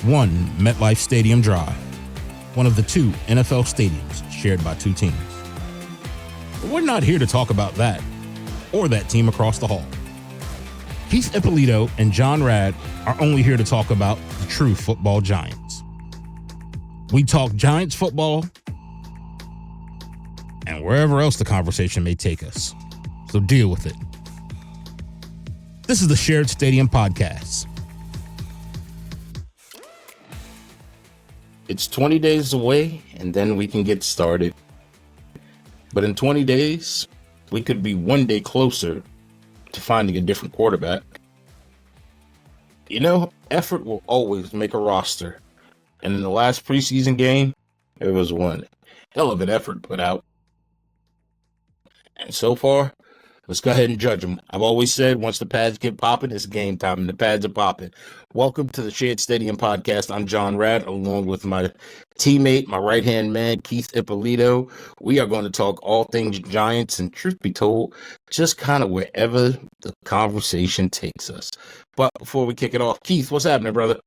One, MetLife Stadium Drive, one of the two NFL stadiums shared by two teams. But we're not here to talk about that or that team across the hall. Keith Ippolito and John Rad are only here to talk about the true football giants. We talk Giants football and wherever else the conversation may take us. So deal with it. This is the Shared Stadium Podcast. It's 20 days away, and then we can get started. But in 20 days, we could be one day closer to finding a different quarterback. You know, effort will always make a roster. And in the last preseason game, there was one hell of an effort put out. And so far, let's go ahead and judge them. I've always said once the pads get popping, it's game time, and the pads are popping. Welcome to the Shared Stadium Podcast. I'm John Rad, along with my teammate, my right-hand man, Keith Ippolito. We are going to talk all things Giants, and truth be told, just kind of wherever the conversation takes us. But before we kick it off, Keith, what's happening, brother?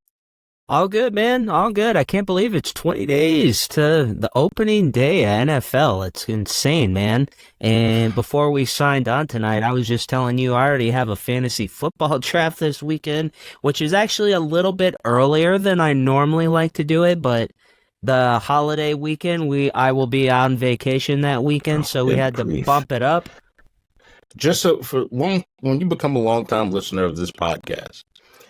All good, man. All good. I can't believe it's 20 days to the opening day of NFL. It's insane, man. And before we signed on tonight, I was just telling you I already have a fantasy football draft this weekend, which is actually a little bit earlier than I normally like to do it, but the holiday weekend, I will be on vacation that weekend, so we had to bump it up. Just so when you become a longtime listener of this podcast,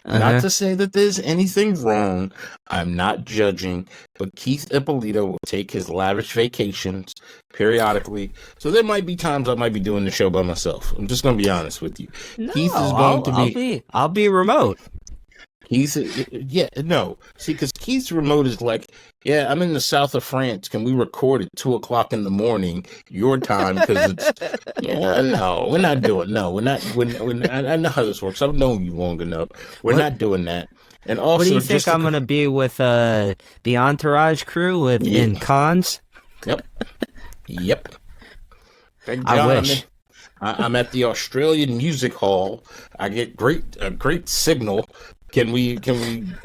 not to say that there's anything wrong, I'm not judging, but Keith Ippolito will take his lavish vacations periodically. So there might be times I might be doing the show by myself. I'm just going to be honest with you. No, Keith is going to be... I'll be remote. See, because Keith's remote is like, yeah, I'm in the south of France. Can we record at 2:00 in the morning, your time? Because we're not doing. No, we're not. I know how this works. I've known you long enough. We're not doing that. And also, what do you think I'm going to be with the Entourage crew in Cannes? Yep. I wish. I'm at the Australian Music Hall. I get a great signal. Can we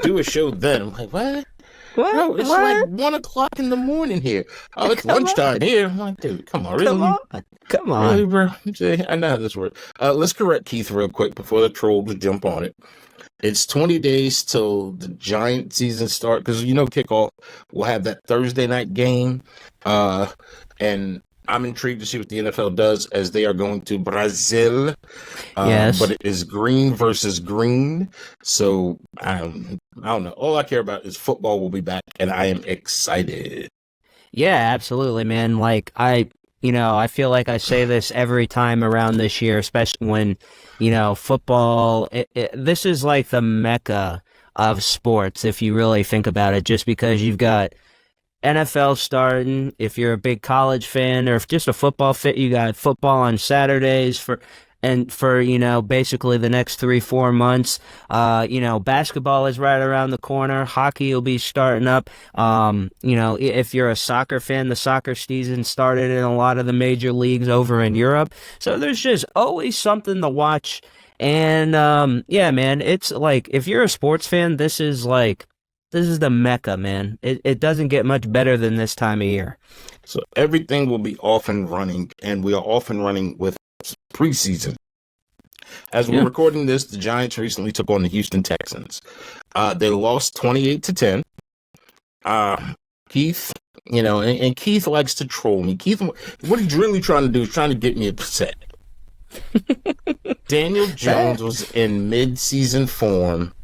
do a show then? I'm like, what? What? No, it's like 1:00 in the morning here. Oh, it's lunchtime here. I'm like, dude, come on, really? Come on. Really, bro? I know how this works. Let's correct Keith real quick before the trolls jump on it. It's 20 days till the Giant season start because kickoff. We'll have that Thursday night game, and I'm intrigued to see what the NFL does as they are going to Brazil. Yes. But it is green versus green. So I don't know. All I care about is football will be back, and I am excited. Yeah, absolutely, man. Like, I feel like I say this every time around this year, especially when, football, this is like the mecca of sports, if you really think about it, just because you've got NFL starting. If you're a big college fan or if just a football fit, you got football on Saturdays for basically the next 3-4 months. Basketball is right around the corner. Hockey will be starting up. If you're a soccer fan, the soccer season started in a lot of the major leagues over in Europe. So there's just always something to watch. And man, it's like if you're a sports fan, this is the mecca, man. It doesn't get much better than this time of year. So everything will be off and running, and we are off and running with preseason. As we're recording this, the Giants recently took on the Houston Texans. They lost 28-10. Keith, and Keith likes to troll me. Keith, what he's really trying to do is trying to get me upset. Daniel Jones was in mid-season form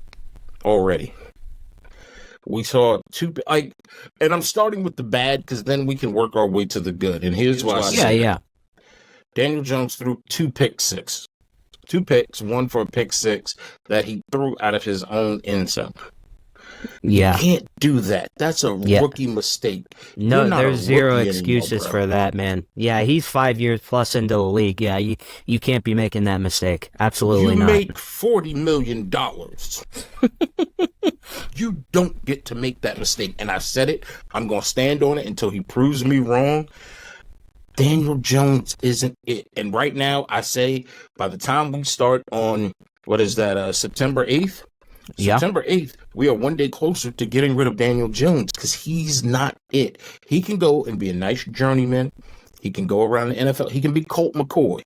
already. We saw and I'm starting with the bad because then we can work our way to the good. And here's why I say that. Daniel Jones threw 2 picks, 2 picks, one for a pick 6 that he threw out of his own end zone. Yeah. You can't do that. That's a rookie mistake. No, there's zero excuses for that, man. Yeah, he's 5 years plus into the league. Yeah, you can't be making that mistake. Absolutely not. You make $40 million. You don't get to make that mistake. And I said it. I'm going to stand on it until he proves me wrong. Daniel Jones isn't it. And right now, I say by the time we start on, September 8th, Yeah. September 8th, we are one day closer to getting rid of Daniel Jones because he's not it. He can go and be a nice journeyman. He can go around the NFL. He can be Colt McCoy.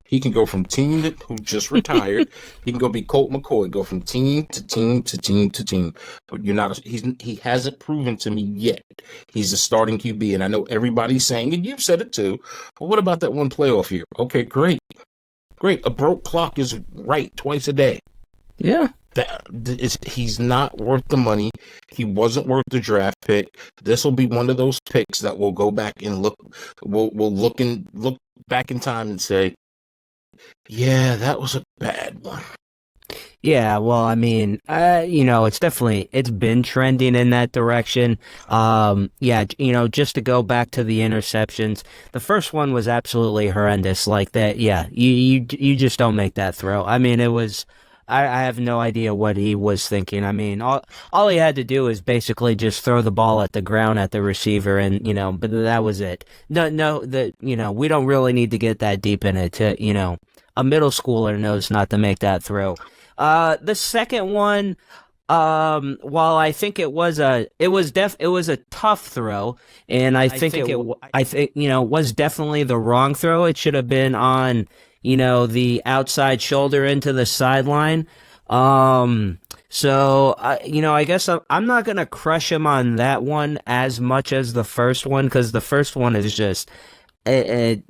He can go from team who just retired. He can go be Colt McCoy, go from team to team to team to team. But he hasn't proven to me yet. He's a starting QB, and I know everybody's saying, and you've said it too. But what about that one playoff year? Okay, great. A broke clock is right twice a day. Yeah. He's not worth the money. He wasn't worth the draft pick. This will be one of those picks that will go back and look. We'll look back in time and say, yeah, that was a bad one. Yeah, well, I mean, it's been trending in that direction. Just to go back to the interceptions, the first one was absolutely horrendous. Like that, yeah, you just don't make that throw. I mean, it was. I have no idea what he was thinking. I mean, all he had to do is basically just throw the ball at the ground at the receiver, and but that was it. We don't really need to get that deep in it. A middle schooler knows not to make that throw. The second one, while I think it was a tough throw, and I think it was definitely the wrong throw. It should have been on, the outside shoulder into the sideline. So I guess I'm not gonna crush him on that one as much as the first one, because the first one is just. It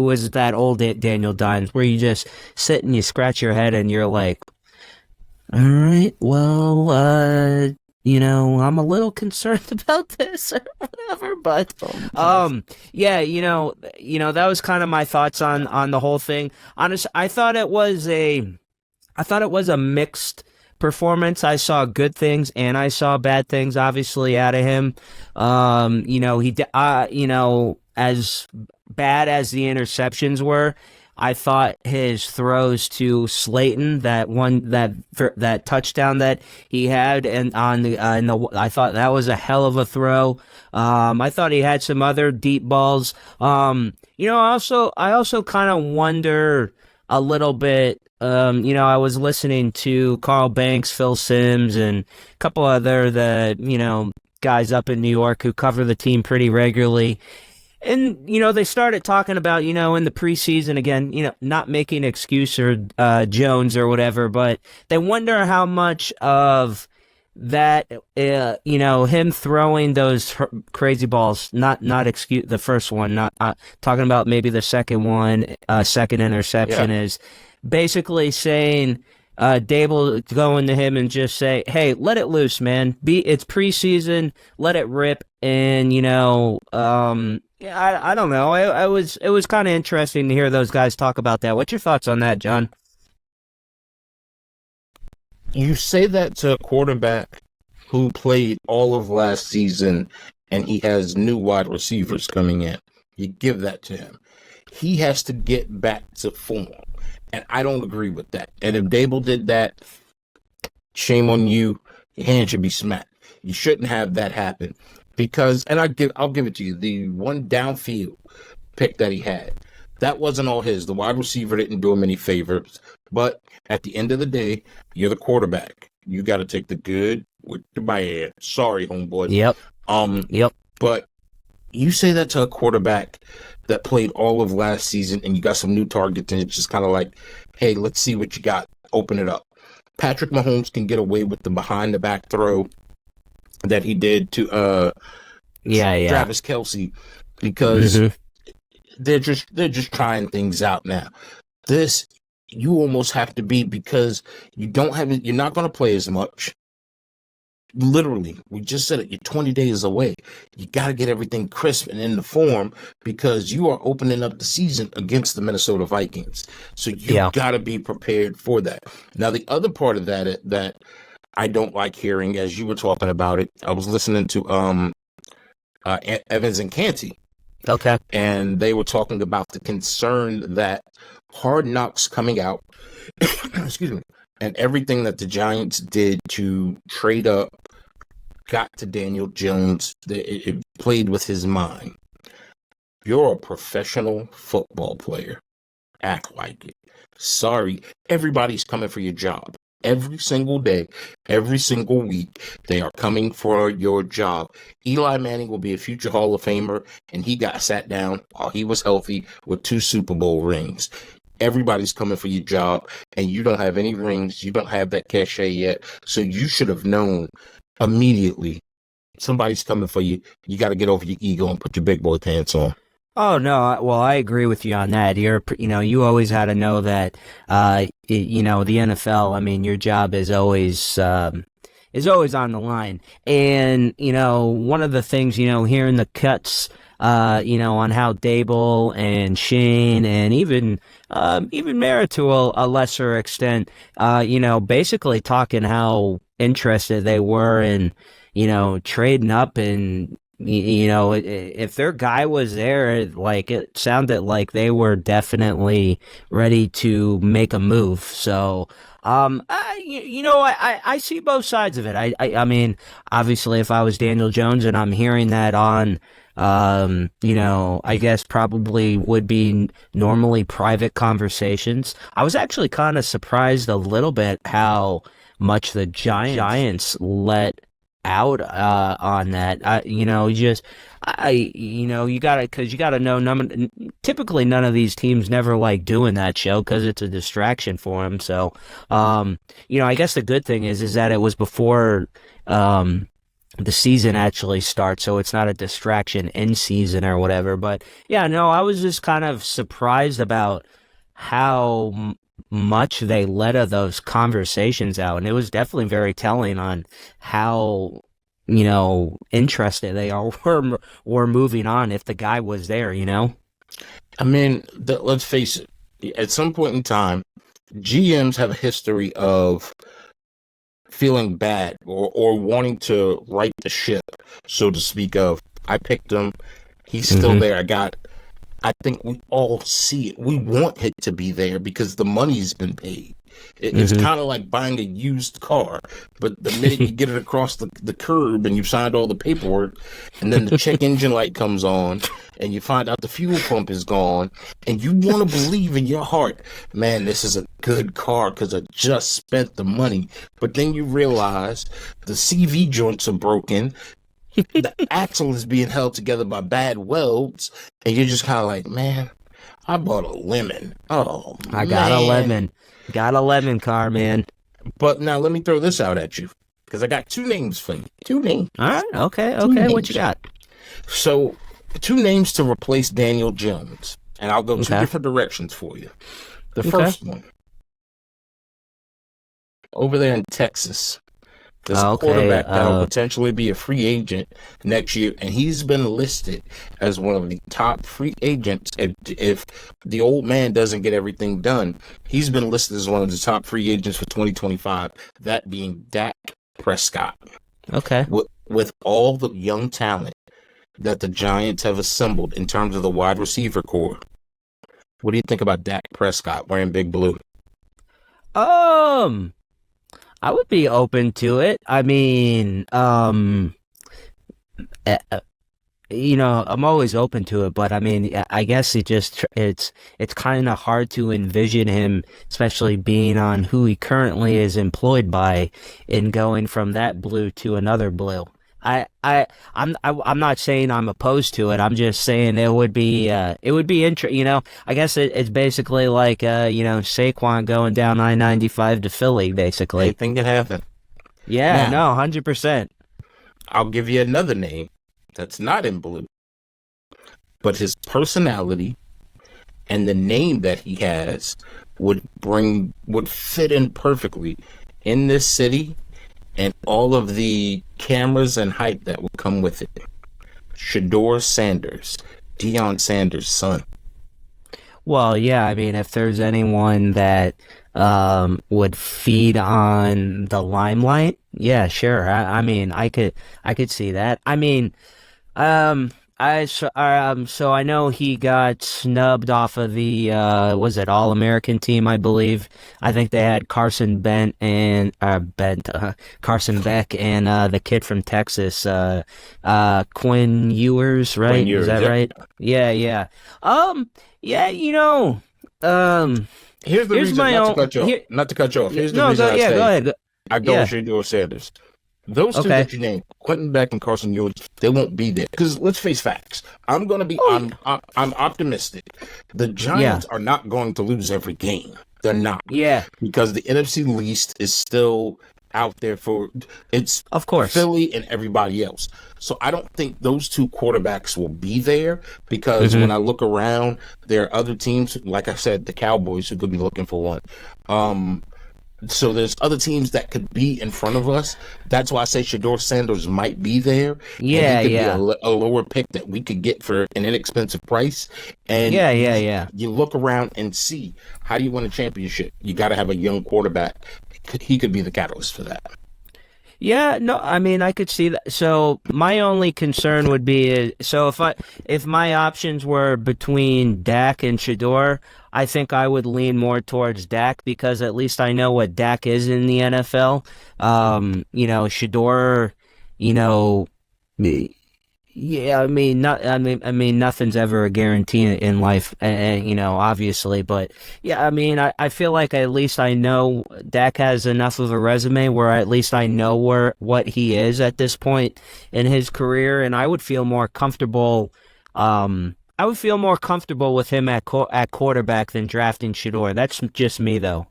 was that old Daniel Dimes where you just sit and you scratch your head and you're like, all right, well, I'm a little concerned about this or whatever, but, that was kind of my thoughts on the whole thing. Honestly, I thought it was a mixed performance. I saw good things and I saw bad things, obviously, out of him. As bad as the interceptions were, I thought his throws to Slayton, that touchdown that he had, and I thought that was a hell of a throw. I thought he had some other deep balls. I also kind of wonder a little bit. I was listening to Carl Banks, Phil Simms, and a couple other guys up in New York who cover the team pretty regularly. And, they started talking about, in the preseason, again, not making excuse or Jones or whatever, but they wonder how much of that, him throwing those crazy balls, not excuse the first one, not talking about maybe the second one, second interception is basically saying, Dable going to him and just say, hey, let it loose, man. It's preseason, let it rip. And, I don't know. It was kind of interesting to hear those guys talk about that. What's your thoughts on that, John? You say that to a quarterback who played all of last season and he has new wide receivers coming in. You give that to him. He has to get back to form. And I don't agree with that. And if Dable did that, shame on you. Your hand should be smacked. You shouldn't have that happen. Because, and I'll give it to you, the one downfield pick that he had, that wasn't all his. The wide receiver didn't do him any favors. But at the end of the day, you're the quarterback. You got to take the good with the bad. Sorry, homeboy. Yep. Yep. But you say that to a quarterback that played all of last season and you got some new targets and it's just kind of like, hey, let's see what you got. Open it up. Patrick Mahomes can get away with the behind the back throw that he did to Travis Kelce because they're just trying things out now. This you almost have to be because you're not going to play as much. Literally, we just said it. You're 20 days away. You got to get everything crisp and in the form because you are opening up the season against the Minnesota Vikings. So you got to be prepared for that. Now, the other part of that I don't like hearing, as you were talking about it, I was listening to Evans and Canty. Okay. And they were talking about the concern that Hard Knocks coming out, excuse me, and everything that the Giants did to trade up got to Daniel Jones. It played with his mind. You're a professional football player. Act like it. Sorry, everybody's coming for your job. every single day, every single week. They are coming for your job. Eli Manning will be a future Hall of Famer, and he got sat down while he was healthy with 2 Super Bowl rings. Everybody's coming for your job, and you don't have any rings. You don't have that cachet yet, so you should have known immediately. Somebody's coming for you. You got to get over your ego and put your big boy pants on. Oh no, well I agree with you on that. You always had to know that, the NFL. I mean, your job is always on the line. And one of the things, hearing the cuts, on how Dable and Shane and even Merritt to a lesser extent, basically talking how interested they were in, trading up and. If their guy was there, like it sounded like they were definitely ready to make a move. So, I see both sides of it. I mean, obviously, if I was Daniel Jones and I'm hearing that on, I guess probably would be normally private conversations. I was actually kind of surprised a little bit how much the Giants let out on that. You gotta know. Typically, none of these teams never like doing that show because it's a distraction for them. So, I guess the good thing is that it was before the season actually starts, so it's not a distraction in season or whatever. But yeah, no, I was just kind of surprised about how much they let of those conversations out, and it was definitely very telling on how interested they are were moving on if the guy was there. I mean, let's face it. At some point in time, GMs have a history of feeling bad or wanting to right the ship, so to speak. Of I picked him, he's still there. I think we all see it. We want it to be there because the money's been paid. It's kind of like buying a used car, but the minute you get it across the curb and you've signed all the paperwork, and then the check engine light comes on, and you find out the fuel pump is gone, and you want to believe in your heart, man, this is a good car because I just spent the money. But then you realize the CV joints are broken, the axle is being held together by bad welds, and you're just kind of like, man, I bought a lemon. Oh, I got a lemon. Got a lemon car, man. But now let me throw this out at you, because I got 2 names for you. 2 names. All right, okay. What you got? So, 2 names to replace Daniel Jones, and I'll go 2 different directions for you. The first one, over there in Texas. This quarterback that'll potentially be a free agent next year, and he's been listed as one of the top free agents. If the old man doesn't get everything done, he's been listed as one of the top free agents for 2025, that being Dak Prescott. Okay. With all the young talent that the Giants have assembled in terms of the wide receiver core, what do you think about Dak Prescott wearing big blue? I would be open to it. I mean, I'm always open to it, but I mean, I guess it's kind of hard to envision him, especially being on who he currently is employed by, and going from that blue to another blue. I'm not saying I'm opposed to it. I'm just saying it would be interesting. I guess it's basically like Saquon going down I-95 to Philly, basically. Anything can happen. Yeah, now, no, 100%. I'll give you another name that's not in blue, but his personality and the name that he has would fit in perfectly in this city. And all of the cameras and hype that will come with it. Shador Sanders, Deion Sanders' son. Well, yeah, I mean, if there's anyone that would feed on the limelight, yeah, sure. I mean, I could see that. I mean, so I know he got snubbed off of the was it All-American team, I believe. I think they had Carson Beck and the kid from Texas, Quinn Ewers, right? Quinn Ewers, is that right? Yeah. Yeah, Here's the reason, not to cut you off. Here's the reason I say go ahead. I go with Shador Sanders. Those two that you named, Quentin Beck and Carson Wentz, they won't be there. Because let's face facts. I'm going to be, I'm optimistic. The Giants are not going to lose every game. They're not. Yeah. Because the NFC least is still out there for, it's of course Philly and everybody else. So I don't think those two quarterbacks will be there because when I look around, there are other teams, like I said, the Cowboys who could be looking for one. So there's other teams that could be in front of us. That's why I say Shador Sanders might be there. Yeah, and he could be a lower pick that we could get for an inexpensive price. And you look around and see, how do you win a championship? You got to have a young quarterback. He could be the catalyst for that. Yeah, no, I mean, I could see that. So my only concern would be, if my options were between Dak and Shador, I think I would lean more towards Dak because at least I know what Dak is in the NFL. Shador, nothing's ever a guarantee in life, obviously. But yeah, I mean, I feel like at least I know Dak has enough of a resume where at least I know what he is at this point in his career, and I would feel more comfortable. With him at quarterback than drafting Shador. That's just me, though.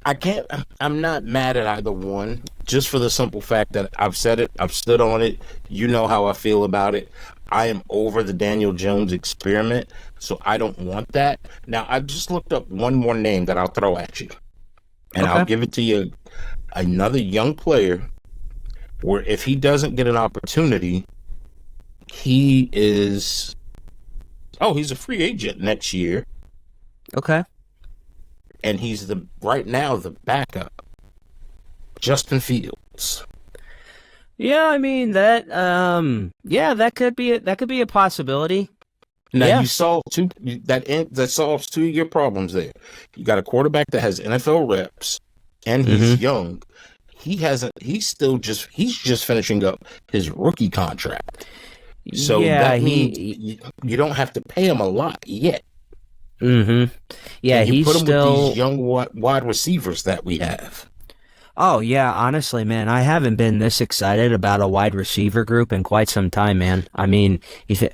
I'm not mad at either one, just for the simple fact that I've said it, I've stood on it. You know how I feel about it. I am over the Daniel Jones experiment, so I don't want that. Now, I just looked up one more name that I'll throw at you, and I'll give it to you. Another young player where if he doesn't get an opportunity, he's a free agent next year. Okay. And he's right now the backup, Justin Fields. Yeah, I mean that could be a possibility. Now you solve that solves two of your problems there. You got a quarterback that has NFL reps and he's young. He's just finishing up his rookie contract. So that means you don't have to pay him a lot yet. Yeah, and you he's put him still with these young wide receivers that we have. Oh yeah, honestly, man, I haven't been this excited about a wide receiver group in quite some time, man. I mean, it's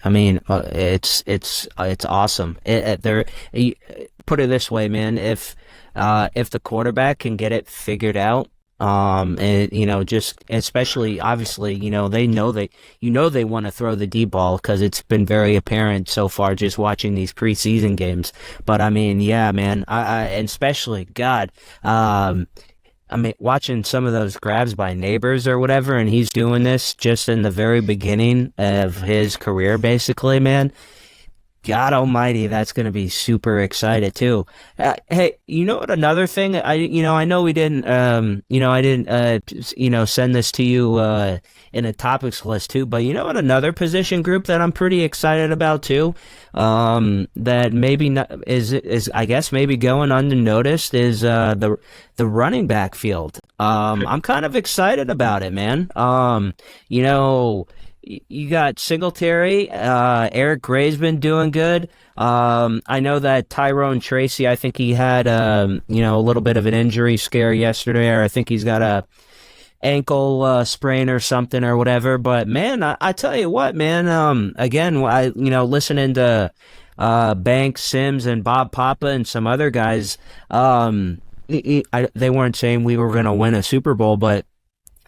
awesome. Put it this way, man. If the quarterback can get it figured out. Just especially obviously, they want to throw the deep ball because it's been very apparent so far just watching these preseason games. But I mean, yeah, man, and especially watching some of those grabs by neighbors or whatever, and he's doing this just in the very beginning of his career, basically, man. God almighty, that's going to be super excited too. Hey, you know what? Another thing, I know we didn't, send this to you in a topics list too. But you know what? Another position group that I'm pretty excited about too, that maybe not, is I guess maybe going unnoticed is the running back field. I'm kind of excited about it, man. You got Singletary, Eric Gray's been doing good. I know that Tyrone Tracy, I think he had, a little bit of an injury scare yesterday, or I think he's got a ankle sprain or something or whatever. But man, I tell you what, man, again, listening to Banks, Sims, and Bob Papa and some other guys, they weren't saying we were going to win a Super Bowl, but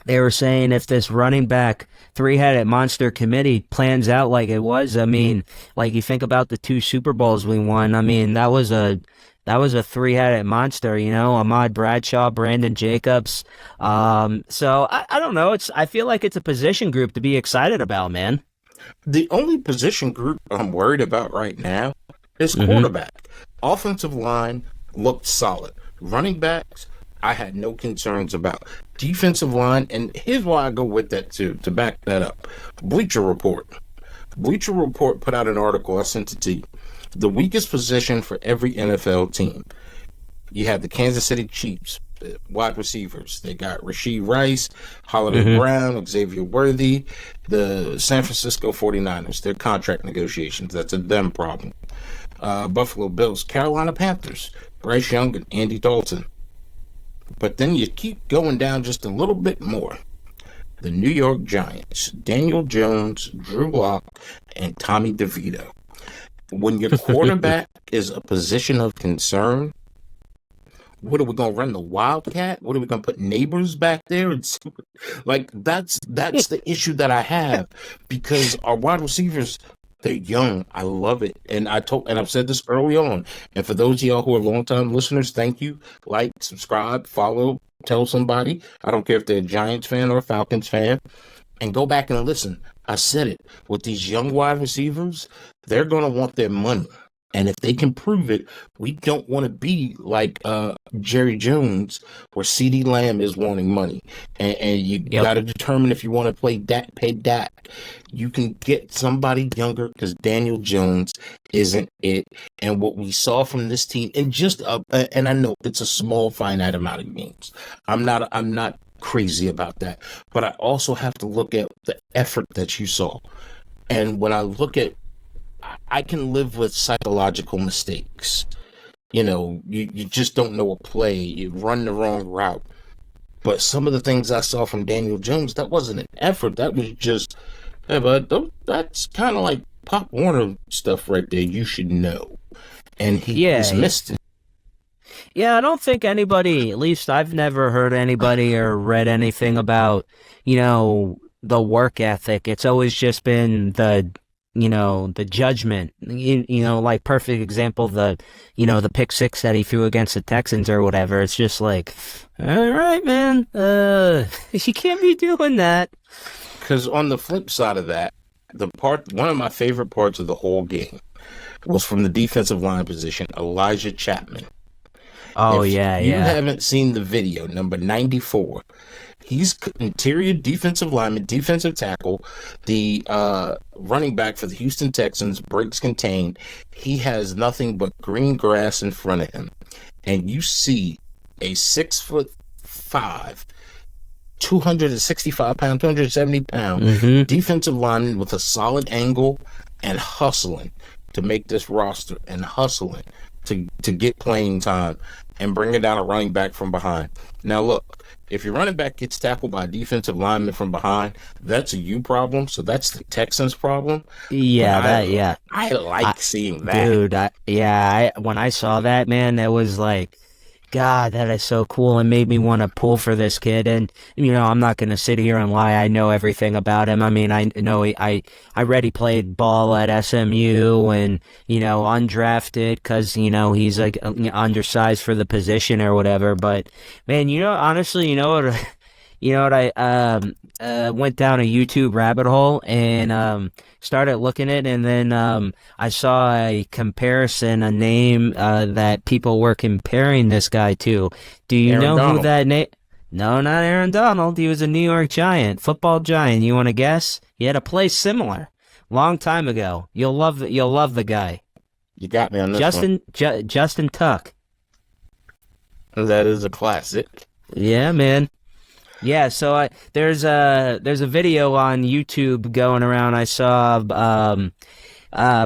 they were saying if this running back three-headed monster committee plans out like it was, I mean, like you think about the 2 Super Bowls we won, I mean, that was a three-headed monster, Ahmad Bradshaw, Brandon Jacobs. So I don't know. I feel like it's a position group to be excited about, man. The only position group I'm worried about right now is quarterback. Offensive line looked solid. Running backs, I had no concerns about. Defensive line, and here's why I go with that too, to back that up. Bleacher Report. Bleacher Report put out an article, I sent it to you. The weakest position for every NFL team. You have the Kansas City Chiefs, wide receivers. They got Rashee Rice, Holiday Mm-hmm. Brown, Xavier Worthy, the San Francisco 49ers, their contract negotiations. That's a them problem. Buffalo Bills, Carolina Panthers, Bryce Young and Andy Dalton. But then you keep going down just a little bit more. The New York Giants, Daniel Jones, Drew Lock, and Tommy DeVito. When your quarterback is a position of concern, what are we gonna run the Wildcat? What are we gonna put neighbors back there? Like that's the issue that I have, because our wide receivers, they're young. I love it, and I've said this early on. And for those of y'all who are longtime listeners, thank you. Like, subscribe, follow, tell somebody. I don't care if they're a Giants fan or a Falcons fan, and go back and listen. I said it. With these young wide receivers, they're gonna want their money. And if they can prove it, we don't want to be like Jerry Jones, where CeeDee Lamb is wanting money. And you got to determine if you want to pay Dak. You can get somebody younger, because Daniel Jones isn't it. And what we saw from this team, and I know it's a small, finite amount of games. I'm not crazy about that. But I also have to look at the effort that you saw. And when I look at, I can live with psychological mistakes. You just don't know a play. You run the wrong route. But some of the things I saw from Daniel Jones, that wasn't an effort. That was just, hey, bud, that's kind of like Pop Warner stuff right there. You should know. And he's missed it. Yeah, I don't think anybody, at least I've never heard anybody or read anything about, the work ethic. It's always just been the judgment, like perfect example, the pick six that he threw against the Texans or whatever. It's just like, all right, man, you can't be doing that. Because on the flip side of that, one of my favorite parts of the whole game was from the defensive line position, Elijah Chapman. Oh, if yeah. you haven't seen the video, number 94, he's interior defensive lineman, defensive tackle, the running back for the Houston Texans, breaks contained. He has nothing but green grass in front of him. And you see a 6'5", 265-pound, 270-pound defensive lineman with a solid angle and hustling to make this roster, and hustling to get playing time and bringing down a running back from behind. Now, look, if your running back gets tackled by a defensive lineman from behind, that's a you problem. So that's the Texans' problem. Yeah, I like seeing that. Dude, when I saw that, man, that was like, God, that is so cool, and made me want to pull for this kid. And I'm not going to sit here and lie. I know everything about him. I mean, I know I read he played ball at SMU, and undrafted because he's like undersized for the position or whatever. But man, honestly, what I went down a YouTube rabbit hole and started looking at it, and then I saw a comparison, a name that people were comparing this guy to. Do you know who that name? No, not Aaron Donald. He was a New York Giant, football giant. You want to guess? He had a play similar, long time ago. You'll love the guy. You got me on this one. Justin Tuck. That is a classic. Yeah, man. Yeah, so there's a video on YouTube going around. I saw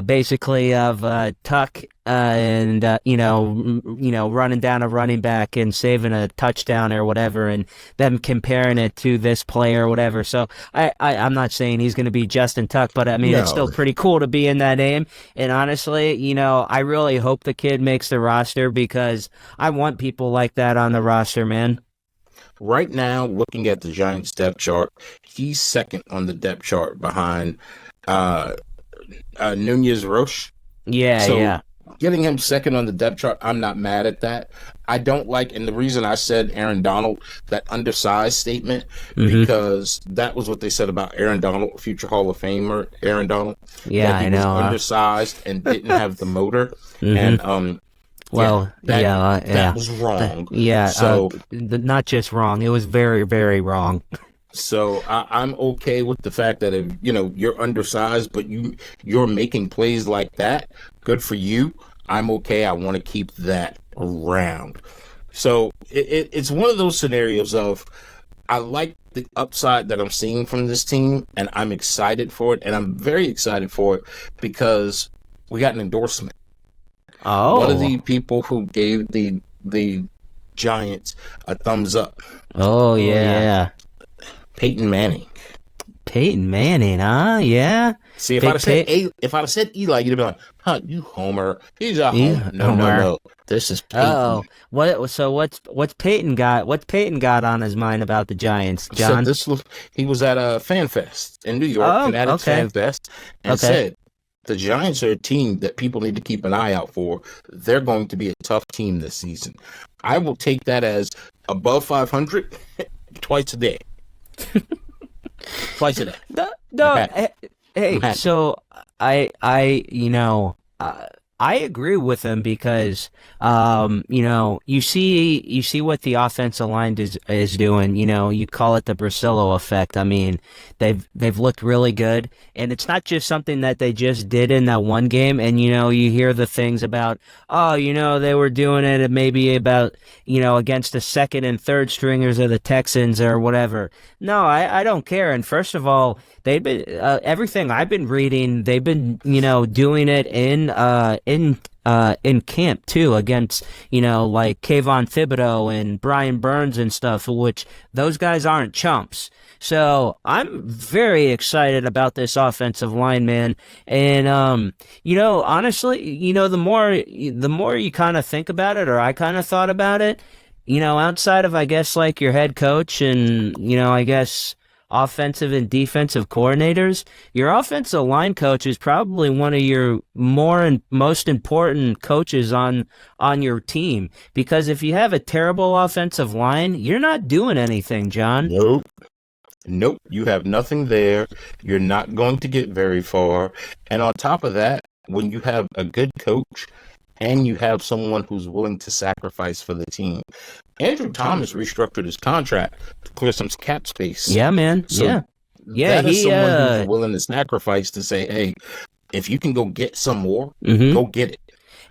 basically of Tuck and running down a running back and saving a touchdown or whatever, and them comparing it to this player or whatever. So I'm not saying he's going to be Justin Tuck, but I mean It's still pretty cool to be in that name. And honestly, I really hope the kid makes the roster, because I want people like that on the roster, man. Right now, looking at the Giants depth chart, he's second on the depth chart behind Nunez Roche. Yeah. Getting him second on the depth chart, I'm not mad at that. I don't like, and the reason I said Aaron Donald, that undersized statement, because that was what they said about Aaron Donald, future Hall of Famer Aaron Donald. Yeah, I know. Was undersized and didn't have the motor. And that was wrong. So not just wrong, it was very, very wrong. So I'm okay with the fact that if you're undersized, but you're making plays like that, good for you. I'm okay. I want to keep that around. So it's one of those scenarios of I like the upside that I'm seeing from this team, and I'm excited for it, and I'm very excited for it because we got an endorsement. Oh. One of the people who gave the Giants a thumbs up. Oh, yeah. Peyton Manning. Peyton Manning, huh? Yeah. See, if I'd have said Eli, you'd have been like, "Huh, you homer? He's a homer." No, homer. no. This is Peyton. Oh, what's Peyton got? What's Peyton got on his mind about the Giants, John? He was at a fan fest in New York, Fanatics Fan Fest, and said the Giants are a team that people need to keep an eye out for. They're going to be a tough team this season. I will take that as above 500 twice a day. Twice a day. No. Hey, so I agree with him because, you see what the offensive line is doing. You call it the Brasillo effect. I mean, they've looked really good, and it's not just something that they just did in that one game. And you hear the things about, they were doing it maybe about against the second and third stringers of the Texans or whatever. No, I don't care. And first of all, they've been everything I've been reading. They've been doing it in camp too against like Kayvon Thibodeau and Brian Burns and stuff, which those guys aren't chumps. So I'm very excited about this offensive line, man. And honestly, the more you kind of think about it, or I kind of thought about it, outside of I guess like your head coach and I guess offensive and defensive coordinators, your offensive line coach is probably one of your more and most important coaches on your team, because if you have a terrible offensive line, you're not doing anything, John. Nope. You have nothing there. You're not going to get very far. And on top of that, when you have a good coach and you have someone who's willing to sacrifice for the team, Andrew Thomas restructured his contract to clear some cap space. Yeah, man. So yeah. That is someone who's willing to sacrifice to say, hey, if you can go get some more, go get it.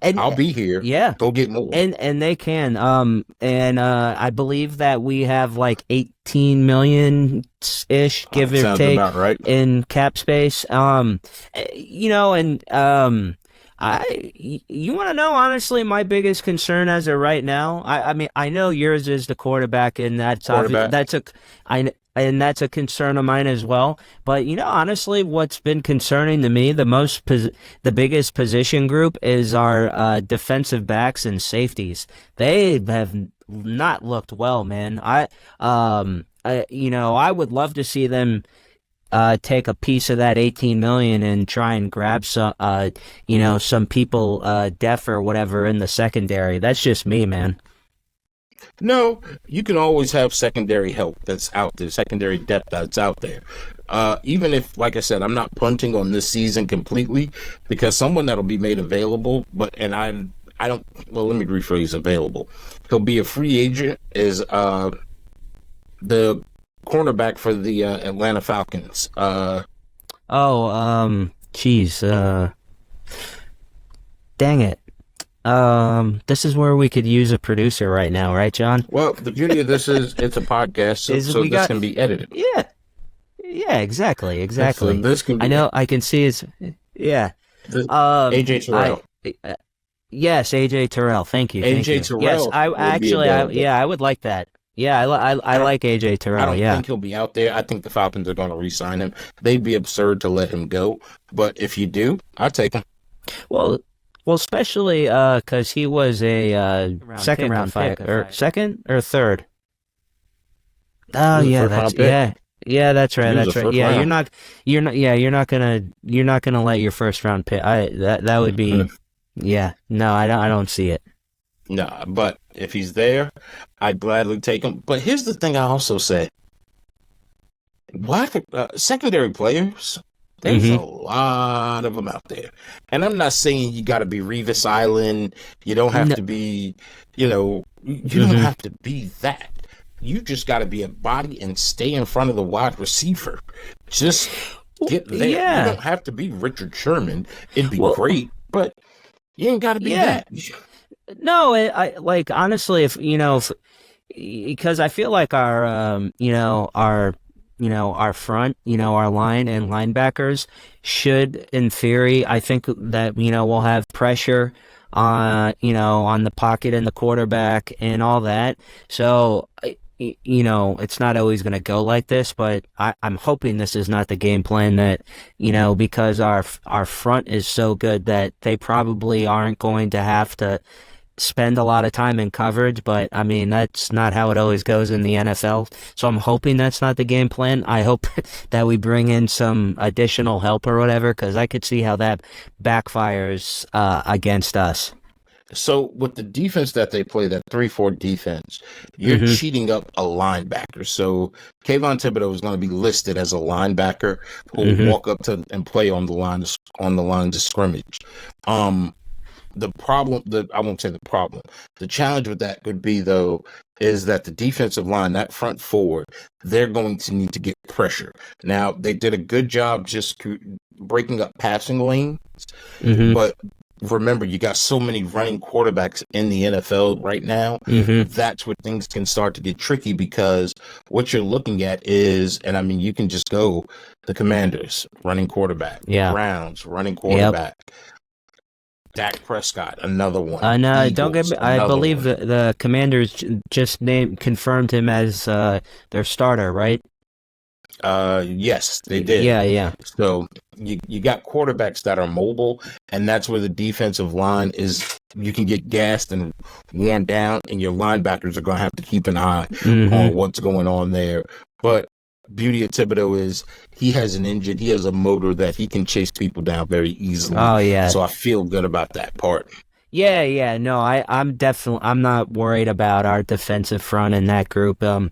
And I'll be here. Yeah. Go get more. And they can. I believe that we have like 18 million-ish, give or take, about right, in cap space. You want to know, honestly, my biggest concern as of right now, I mean, I know yours is the quarterback, and that's a concern of mine as well. But, honestly, what's been concerning to me, the biggest position group is our defensive backs and safeties. They have not looked well, man. I would love to see them take a piece of that 18 million and try and grab some people deaf or whatever in the secondary. That's just me, man. No, you can always have secondary help that's out there, secondary depth that's out there. Even if, like I said, I'm not punting on this season completely, because someone that'll be made available, let me rephrase available. He'll be a free agent, is the cornerback for the Atlanta Falcons. Dang it. This is where we could use a producer right now, right, John? Well, the beauty of this is it's a podcast, so this can be edited. Yeah, exactly. So this can be, I know, I can see his, yeah. AJ Terrell. Yes, AJ Terrell. Thank you. Terrell. Yes, I would like that. Yeah, I like AJ Terrell. I don't think he'll be out there. I think the Falcons are going to re-sign him. They'd be absurd to let him go. But if you do, I'll take him. Well, especially because he was a second round pick, or second or third. Oh yeah, that's right. That's right. Yeah, you're not gonna let your first round pick. That would be. Yeah, no, I don't see it. Nah, but if he's there, I'd gladly take him. But here's the thing I also say. Secondary players, there's a lot of them out there. And I'm not saying you got to be Revis Island. You don't have to be, you don't have to be that. You just got to be a body and stay in front of the wide receiver. Just get there. Yeah. You don't have to be Richard Sherman. It'd be great, but you ain't got to be that. No, I like honestly, if because I feel like our front, our line and linebackers should, in theory, I think that we'll have pressure on the pocket and the quarterback and all that. So it's not always going to go like this, but I'm hoping this is not the game plan that because our front is so good that they probably aren't going to have to spend a lot of time in coverage, but I mean, that's not how it always goes in the NFL. So I'm hoping that's not the game plan. I hope that we bring in some additional help or whatever, because I could see how that backfires against us. So with the defense that they play, that 3-4 defense, you're Hmm. cheating up a linebacker. So Kayvon Thibodeau is going to be listed as a linebacker who will Hmm. walk up to and play on the line of scrimmage. Um, the problem, I won't say the problem. The challenge with that could be though is that the defensive line, that front forward, they're going to need to get pressure. Now they did a good job just breaking up passing lanes, Hmm. but remember, you got so many running quarterbacks in the NFL right now. Hmm. That's where things can start to get tricky because what you're looking at is, and I mean, you can just go the Commanders running quarterback, Yeah. Browns running Yep. quarterback, Dak Prescott, another one, And don't get Eagles, me. I another believe one. the Commanders just confirmed him as their starter, right? Yes, they did. Yeah, yeah. So you got quarterbacks that are mobile, and that's where the defensive line is. You can get gassed and worn down, and your linebackers are going to have to keep an eye Hmm. on what's going on there. But beauty of Thibodeau is he has an engine, he has a motor that he can chase people down very easily. Oh yeah. So I feel good about that part. Yeah, yeah, no, I'm not worried about our defensive front in that group. I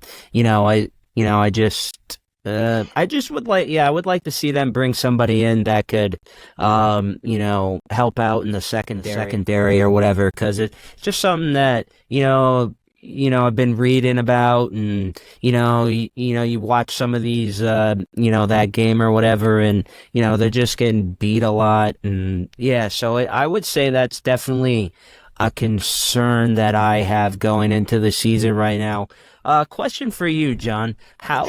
just would like, yeah, I would like to see them bring somebody in that could, help out in the secondary or whatever, because it's just something that, I've been reading about, and you watch some of these, that game or whatever, and they're just getting beat a lot, and yeah, so I would say that's definitely a concern that I have going into the season right now. Question for you, John.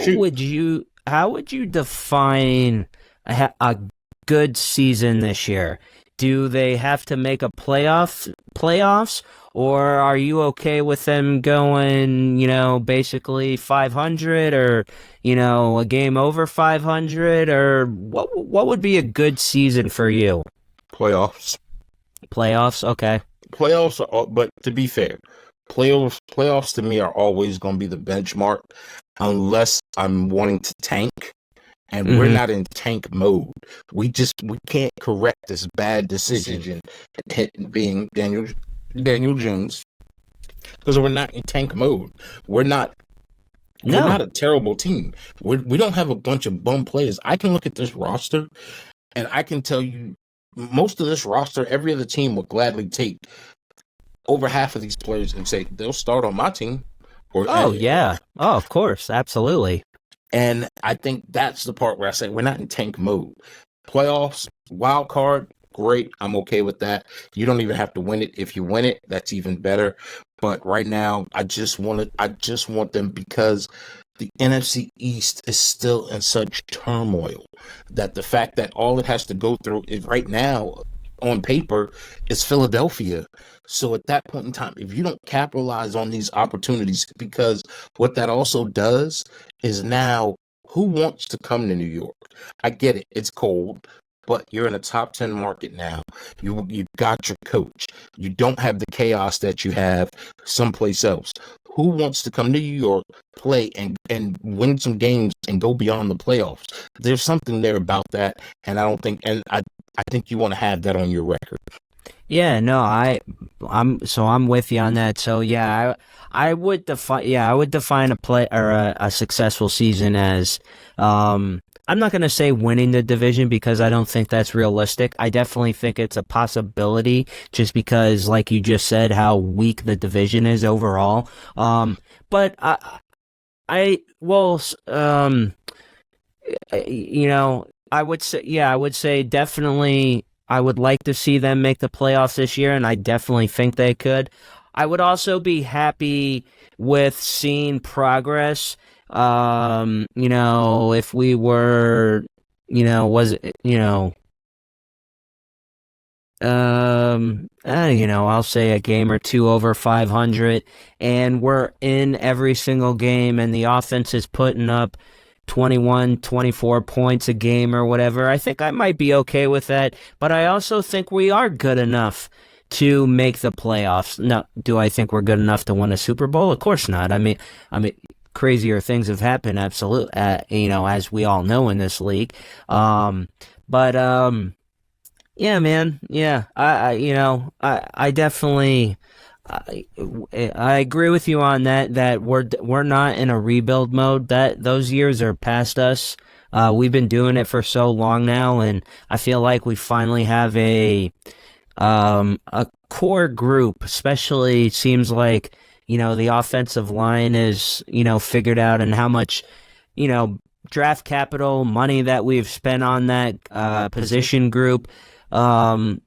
Shoot. How would you define a good season this year? Do they have to make a playoffs, or are you okay with them going, basically 500, or a game over 500, or what would be a good season for you? Playoffs. Playoffs, okay. Playoffs are, but to be fair, playoffs to me are always going to be the benchmark unless I'm wanting to tank and we're Mhm. not in tank mode. We can't correct this bad decision being Daniel Jones because we're not in tank mode. We're not we're No. not a terrible team. We don't have a bunch of bum players. I can look at this roster and I can tell you most of this roster, every other team would gladly take over half of these players and say they'll start on my team. Or Oh yeah. Oh, of course, absolutely. and I think that's the part where I say we're not in tank mode. Playoffs, wild card, great. I'm okay with that. You don't even have to win it. If you win it, that's even better. But right now, I just want them because the NFC East is still in such turmoil that the fact that all it has to go through is right now on paper is Philadelphia. So at that point in time, if you don't capitalize on these opportunities, because what that also does is now who wants to come to New York? I get it, it's cold, but you're in a top 10 market now. You got your coach. You don't have the chaos that you have someplace else. Who wants to come to New York, play and win some games and go beyond the playoffs? There's something there about that, and I think you want to have that on your record. Yeah, no, I'm with you on that. So yeah, I would define a play or a successful season as I'm not going to say winning the division because I don't think that's realistic. I definitely think it's a possibility just because like you just said how weak the division is overall. But I well I would say, yeah, I would say definitely I would like to see them make the playoffs this year, and I definitely think they could. I would also be happy with seeing progress. If we were, was it, I'll say a game or two over 500, and we're in every single game, and the offense is putting up 21, 24 points a game or whatever. I think I might be okay with that, but I also think we are good enough to make the playoffs. Now, do I think we're good enough to win a Super Bowl? Of course not. I mean, crazier things have happened, absolutely, as we all know in this league. Yeah, man. Yeah, I definitely, I agree with you on that. That we're not in a rebuild mode. That those years are past us. We've been doing it for so long now, and I feel like we finally have a core group. Especially, it seems like the offensive line is figured out, and how much draft capital money that we've spent on that position group. There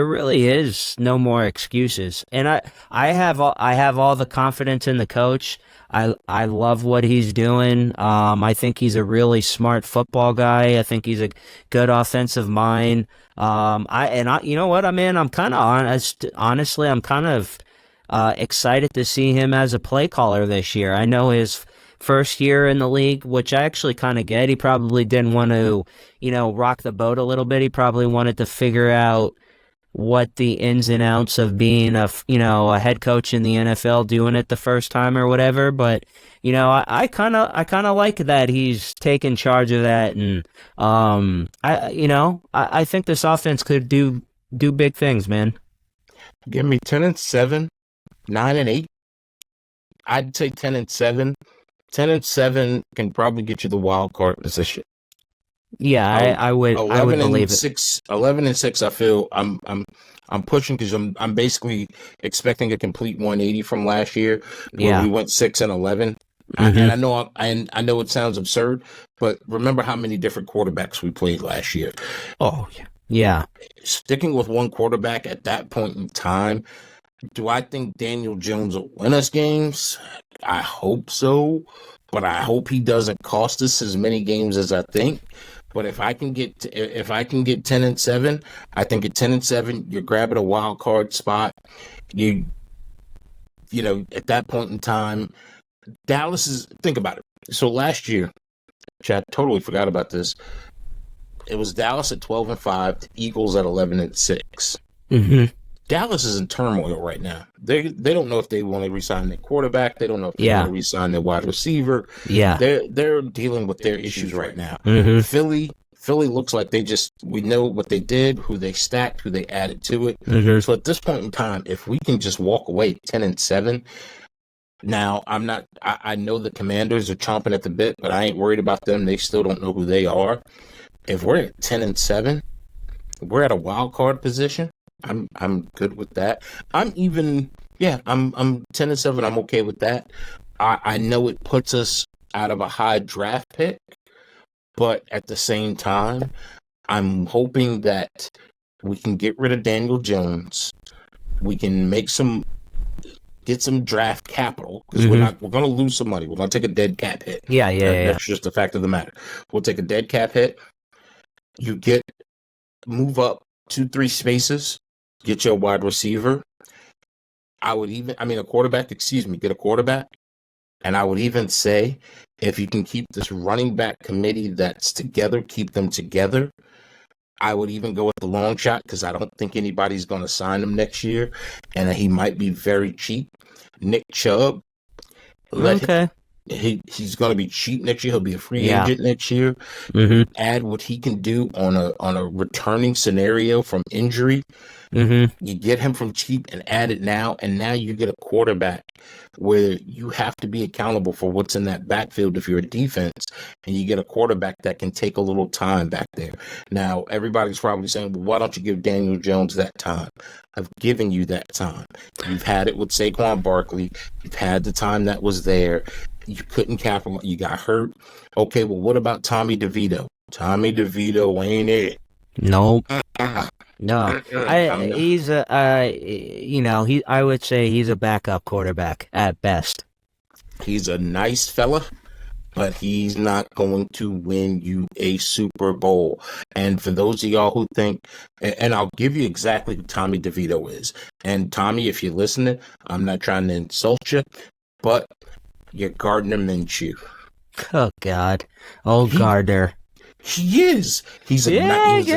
really is no more excuses, and I have all the confidence in the coach. I love what he's doing. I think he's a really smart football guy. I think he's a good offensive mind. You know what, I'm kind of honest. Honestly, I'm kind of excited to see him as a play caller this year. I know his first year in the league, which I actually kind of get. He probably didn't want to, rock the boat a little bit. He probably wanted to figure out what the ins and outs of being a head coach in the NFL, doing it the first time or whatever. But, I kind of like that he's taken charge of that. And, I think this offense could do big things, man. Give me 10-7, 9-8. I'd say 10-7. 10-7 can probably get you the wild card position. Yeah, I would believe it. 11-6. I feel I'm pushing because I'm basically expecting a complete 180 from last year where we went 6-11. Mm-hmm. And I know it sounds absurd, but remember how many different quarterbacks we played last year. Oh yeah. Sticking with one quarterback at that point in time. Do I think Daniel Jones will win us games? I hope so, but I hope he doesn't cost us as many games as I think. But if I can get 10-7, I think at 10-7 you're grabbing a wild card spot. You at that point in time, Dallas is, think about it. So last year, which I totally forgot about this, it was Dallas at 12-5, the Eagles at 11-6. Mm-hmm. Dallas is in turmoil right now. They don't know if they want to re-sign their quarterback. They don't know if they want to re-sign their wide receiver. Yeah, they're dealing with their issues right now. Mm-hmm. Philly looks like we know what they did, who they stacked, who they added to it. Mm-hmm. So at this point in time, if we can just walk away 10-7, now I know the Commanders are chomping at the bit, but I ain't worried about them. They still don't know who they are. If we're at 10-7, we're at a wild card position. I'm good with that. I'm 10-7. I'm okay with that. I know it puts us out of a high draft pick, but at the same time, I'm hoping that we can get rid of Daniel Jones. We can get some draft capital because we're going to lose some money. We're going to take a dead cap hit. Yeah. That's just the fact of the matter. We'll take a dead cap hit. Move up 2-3 spaces. Get your wide receiver. Get a quarterback. And I would even say, if you can keep this running back committee that's together, keep them together. I would even go with the long shot because I don't think anybody's going to sign him next year. And he might be very cheap. Nick Chubb. He's going to be cheap next year. He'll be a free agent next year. Mm-hmm. Add what he can do on a returning scenario from injury. Mm-hmm. You get him from cheap and add it now, and now you get a quarterback where you have to be accountable for what's in that backfield if you're a defense, and you get a quarterback that can take a little time back there. Now, everybody's probably saying, well, why don't you give Daniel Jones that time? I've given you that time. You've had it with Saquon Barkley. You've had the time that was there. You couldn't capitalize. You got hurt. Okay, well, what about Tommy DeVito? Tommy DeVito ain't it. Nope. Uh-uh. No. He's a, I would say he's a backup quarterback at best. He's a nice fella, but he's not going to win you a Super Bowl. And for those of y'all who think, and I'll give you exactly who Tommy DeVito is. And Tommy, if you're listening, I'm not trying to insult you, but you're Gardner Minshew. Oh God, Gardner. He is. He's a nice. You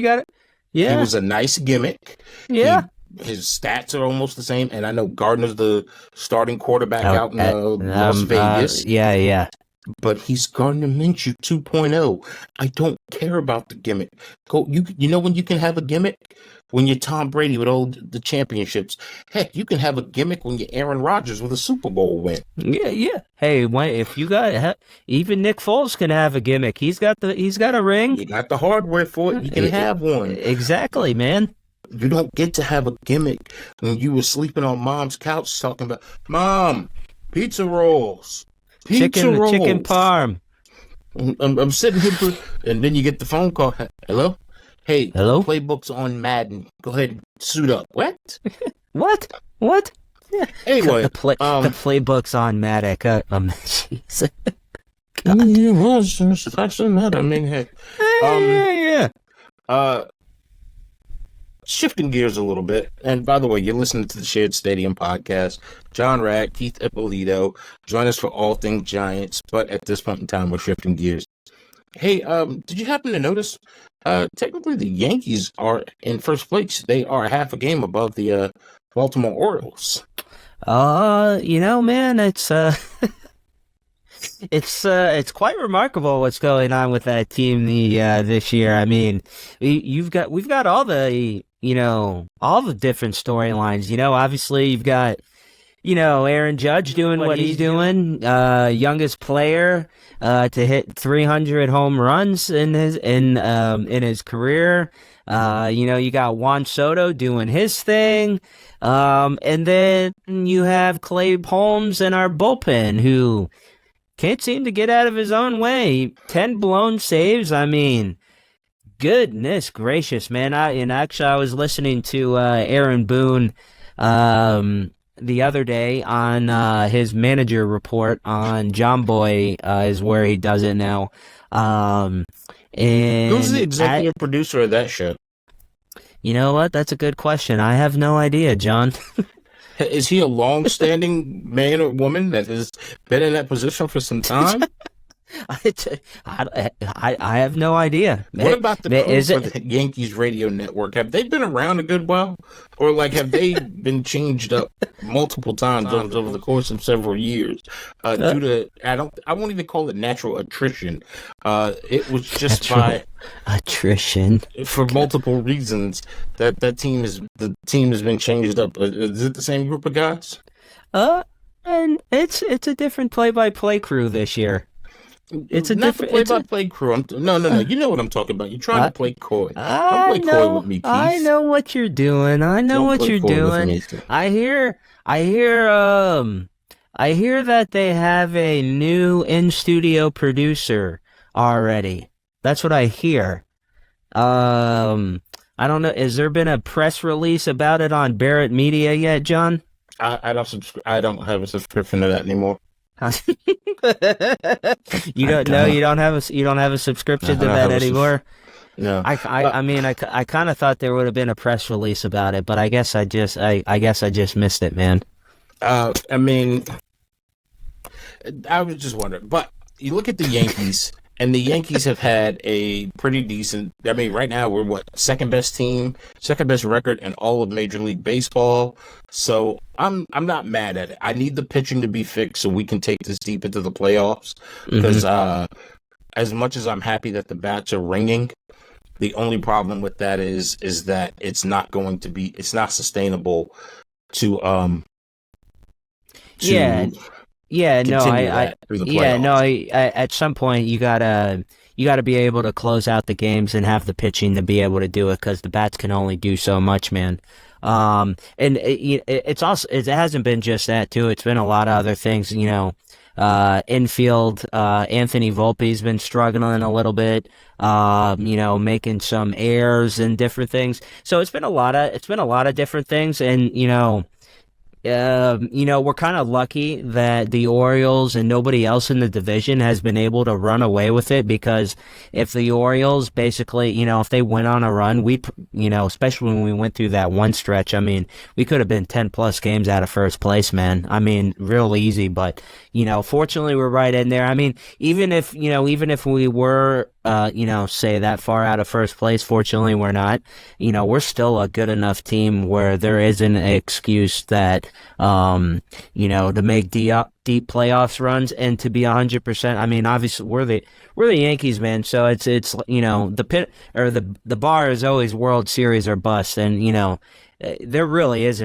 got it. Yeah, he was a nice gimmick. Yeah. His stats are almost the same, and I know Gardner's the starting quarterback out in Las Vegas. Yeah. But he's Gardner Minshew 2.0. I don't care about the gimmick. You know when you can have a gimmick? When you're Tom Brady with all the championships. Heck, you can have a gimmick when you're Aaron Rodgers with a Super Bowl win. Yeah. Hey, if you got even Nick Foles can have a gimmick. He's got a ring. You got the hardware for it. You can have one. Exactly, man. You don't get to have a gimmick when you were sleeping on mom's couch talking about, Mom, pizza rolls. Chicken parm. I'm sitting here, and then you get the phone call. Hello? Hey, hello? Playbook's on Madden. Go ahead and suit up. What? What? Yeah. Anyway. The playbook's on Madden. Jeez. I mean, heck. Yeah. Shifting gears a little bit, and by the way, you're listening to the Shared Stadium podcast. John Rad, Keith Ippolito, join us for all things Giants, but at this point in time, we're shifting gears. Hey, did you happen to notice, technically the Yankees are in first place. They are half a game above the Baltimore Orioles. Man, it's quite remarkable what's going on with that team this year. I mean, we've got all the different storylines. Obviously you've got Aaron Judge doing what he's doing, youngest player to hit 300 home runs in his career. You got Juan Soto doing his thing, and then you have Clay Holmes in our bullpen who can't seem to get out of his own way. 10 blown saves. I mean, goodness gracious, man. I was listening to Aaron Boone the other day on his manager report on John Boy is where he does it now. And who's the executive producer of that show? You know what? That's a good question. I have no idea, John. Is he a long-standing man or woman that has been in that position for some time? I have no idea. What about the crew for the Yankees radio network? Have they been around a good while? Or have they been changed up multiple times over the course of several years? Due to, I won't even call it natural attrition. It was just by attrition for multiple reasons that the team has been changed up. Is it the same group of guys? And it's a different play-by-play crew this year. It's a not different play-by-play crew. No. You know what I'm talking about. You're trying to play coy. Don't play coy with me, Keith. I know what you're doing. I hear that they have a new in-studio producer already. That's what I hear. I don't know. Has there been a press release about it on Barrett Media yet, John? I don't have a subscription to that anymore. You don't have a subscription to that anymore. No, I kind of thought there would have been a press release about it, but I guess I just missed it, man. I was just wondering, but you look at the Yankees, and the Yankees have had a pretty decent. I mean, right now we're second best record in all of Major League Baseball. So I'm not mad at it. I need the pitching to be fixed so we can take this deep into the playoffs. Because as much as I'm happy that the bats are ringing, the only problem with that is that it's not sustainable to at some point you gotta be able to close out the games and have the pitching to be able to do it because the bats can only do so much, man. And it hasn't been just that too. It's been a lot of other things. Infield, Anthony Volpe's been struggling a little bit, making some errors and different things. So it's been a lot of different things, and we're kind of lucky that the Orioles and nobody else in the division has been able to run away with it, because if the Orioles basically, if they went on a run, especially when we went through that one stretch, I mean, we could have been 10 plus games out of first place, man. I mean, real easy, but, fortunately we're right in there. I mean, even if we were, say that far out of first place, fortunately we're not, we're still a good enough team where there isn't an excuse that, to make deep playoffs runs and to be 100%. I mean, obviously we're the Yankees, man. So it's the bar is always World Series or bust, and there really is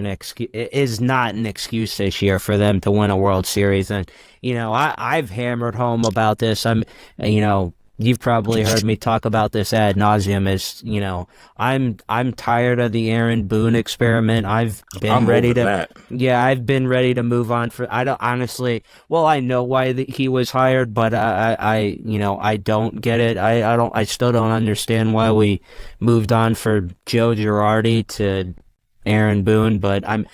not an excuse this year for them to win a World Series. And I've hammered home about this. You've probably heard me talk about this ad nauseum. I'm tired of the Aaron Boone experiment. I've been ready to move on. I don't honestly. Well, I know why he was hired, but I don't get it. I still don't understand why we moved on for Joe Girardi to Aaron Boone. But I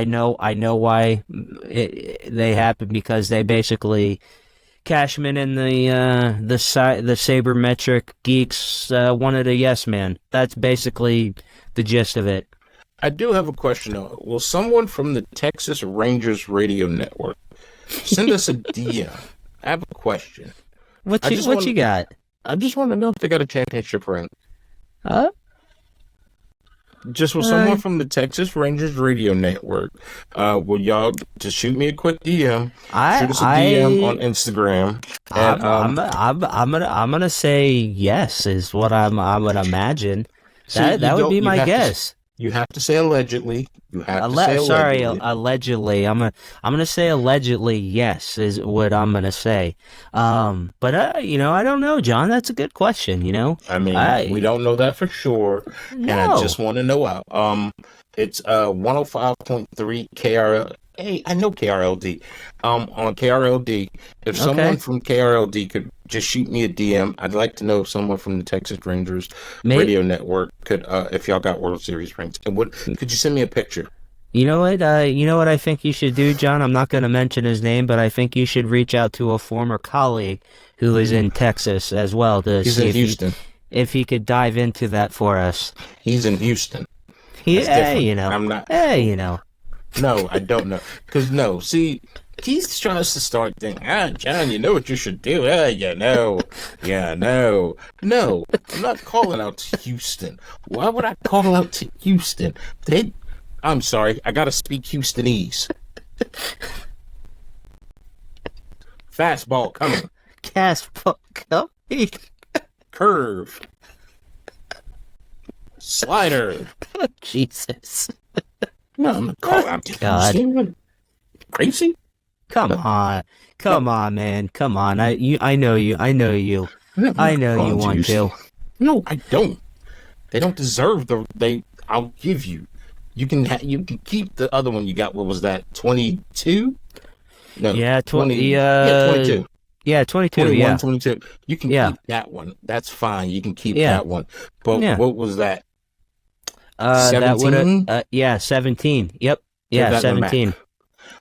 know why they happened, because they basically. Cashman and the sabermetric geeks wanted a yes man. That's basically the gist of it. I do have a question though. Will someone from the Texas Rangers radio network send us a DM? I have a question. What you got? I just want to know if they got a championship ring. Huh? Just with someone from the Texas Rangers radio network, will y'all just shoot me a quick DM? Shoot us a DM on Instagram. And, I'm gonna say yes is what I'm gonna imagine. That would be my guess. You have to say allegedly. Allegedly. I'm gonna say allegedly yes is what I'm gonna say. But I don't know, John. That's a good question. I mean, we don't know that for sure, and I just want to know. It's 105.3 KRL. Hey, I know KRLD. On KRLD, if someone from KRLD could just shoot me a DM, I'd like to know if someone from the Texas Rangers radio network could, if y'all got World Series rings. And could you send me a picture? You know what? I think you should do, John. I'm not going to mention his name, but I think you should reach out to a former colleague who is in Texas as well to He's see in Houston. If he could dive into that for us. He's in Houston. I'm not. No, I don't know. Because, see, he's trying to start thinking, John, you know what you should do? No, I'm not calling out to Houston. Why would I call out to Houston? I'm sorry, I gotta speak Houstonese. Fastball coming. Fastball coming. Curve. Slider. Oh, Jesus. No, I'm not calling out to Houston. Crazy? Come on, man. Come on. I know you. I know you want to. No, I don't. They don't deserve I'll give you. You can keep the other one you got. What was that? 22? No. Yeah, 22. Yeah, 22. 21, yeah, 22. You can keep that one. That's fine. You can keep that one. But what was that? 17? 17. Yep. Yeah, 17.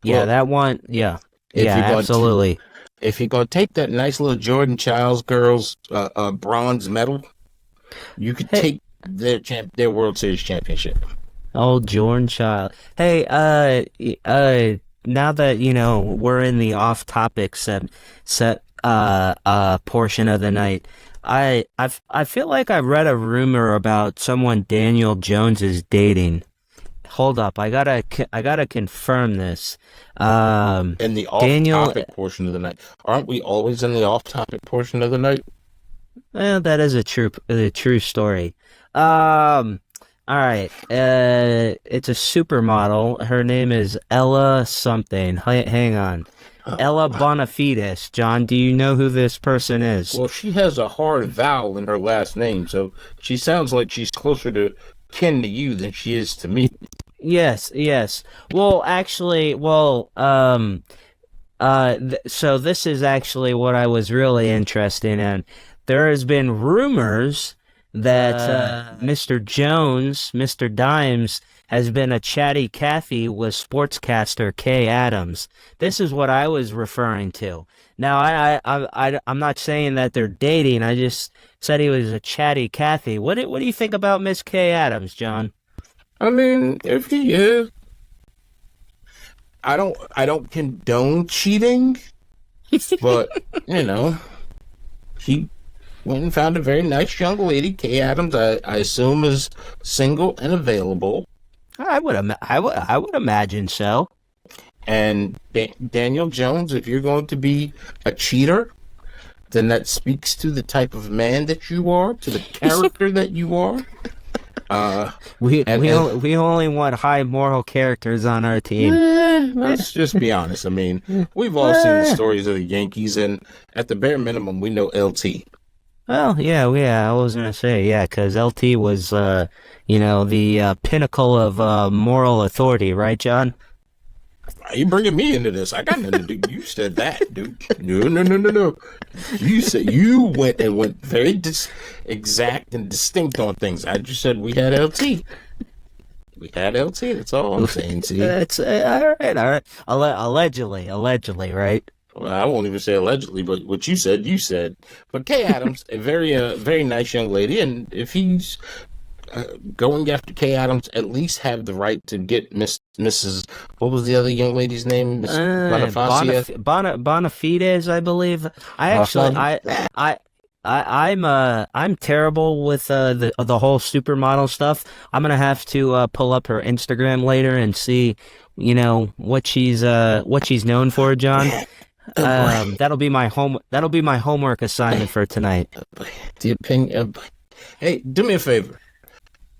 Yeah, that one. Yeah. Absolutely. If you're going to take that nice little Jordan Childs girls bronze medal, you could take their World Series championship. Oh, Jordan Child. Hey, now that, we're in the off-topic set portion of the night, I feel like I read a rumor about someone Daniel Jones is dating. Hold up, I gotta confirm this. In the off-topic portion of the night, aren't we always in the off-topic portion of the night? Well, that is a true story. All right. It's a supermodel. Her name is Ella something. Hang on. Ella Bonafides. John, do you know who this person is? Well, she has a hard vowel in her last name, so she sounds like she's closer to kin to you than she is to me. Yes. Well, actually, So this is actually what I was really interested in. There has been rumors that Mr. Jones, Mr. Dimes, has been a chatty Cathy with sportscaster Kay Adams. This is what I was referring to. Now, I'm not saying that they're dating. I just said he was a chatty Cathy. What do you think about Miss Kay Adams, John? I mean, if he is, I don't condone cheating, but he went and found a very nice young lady. Kay Adams, I assume, is single and available. I would imagine so. And Daniel Jones, if you're going to be a cheater, then that speaks to the type of man that you are, to the character that you are. We only want high moral characters on our team. Let's just be honest. I mean, we've all seen the stories of the Yankees, and at the bare minimum, we know LT. Well, yeah, I was gonna say, yeah, because LT was, the pinnacle of moral authority, right, John? Why you bringing me into this? I got nothing to do. You said that, dude. No. You went very exact and distinct on things. I just said we had LT. We had LT. That's all I'm saying to you. That's all right. Allegedly, right? Well, I won't even say allegedly, but what you said, you said. But Kay Adams, a very nice young lady, and if he's going after Kay Adams, at least have the right to get Mrs. What was the other young lady's name? Miss Bonifacia? Bonafides, I believe. I'm terrible with the whole supermodel stuff. I'm gonna have to pull up her Instagram later and see, what she's known for, John. That'll be my homework assignment for tonight. The opinion. Hey, do me a favor.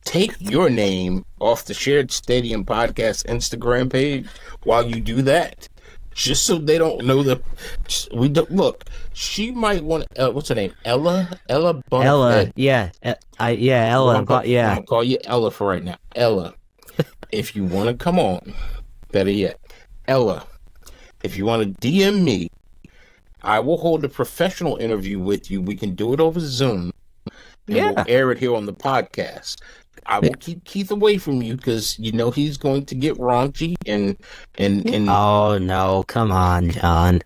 Take your name off the Shared Stadium Podcast Instagram page while you do that, just so they don't know we don't look. She might want. What's her name? Ella. Ella, yeah, Ella. I'm gonna call you Ella for right now. Ella, if you want to come on, better yet, Ella, if you want to DM me, I will hold a professional interview with you. We can do it over Zoom, and we'll air it here on the podcast. I will keep Keith away from you because he's going to get raunchy and. Oh no! Come on, John.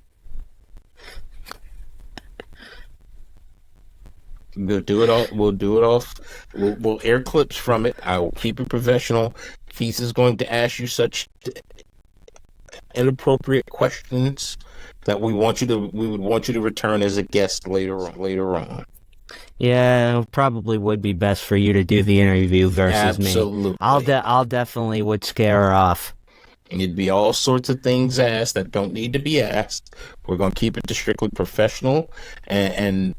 We'll do it all. We'll do it off. We'll air clips from it. I will keep it professional. Keith is going to ask you such inappropriate questions that we would want you to return as a guest later on. Yeah, it probably would be best for you to do the interview versus Absolutely. me. I'll definitely would scare her off. And it'd be all sorts of things asked that don't need to be asked. We're going to keep it to strictly professional. And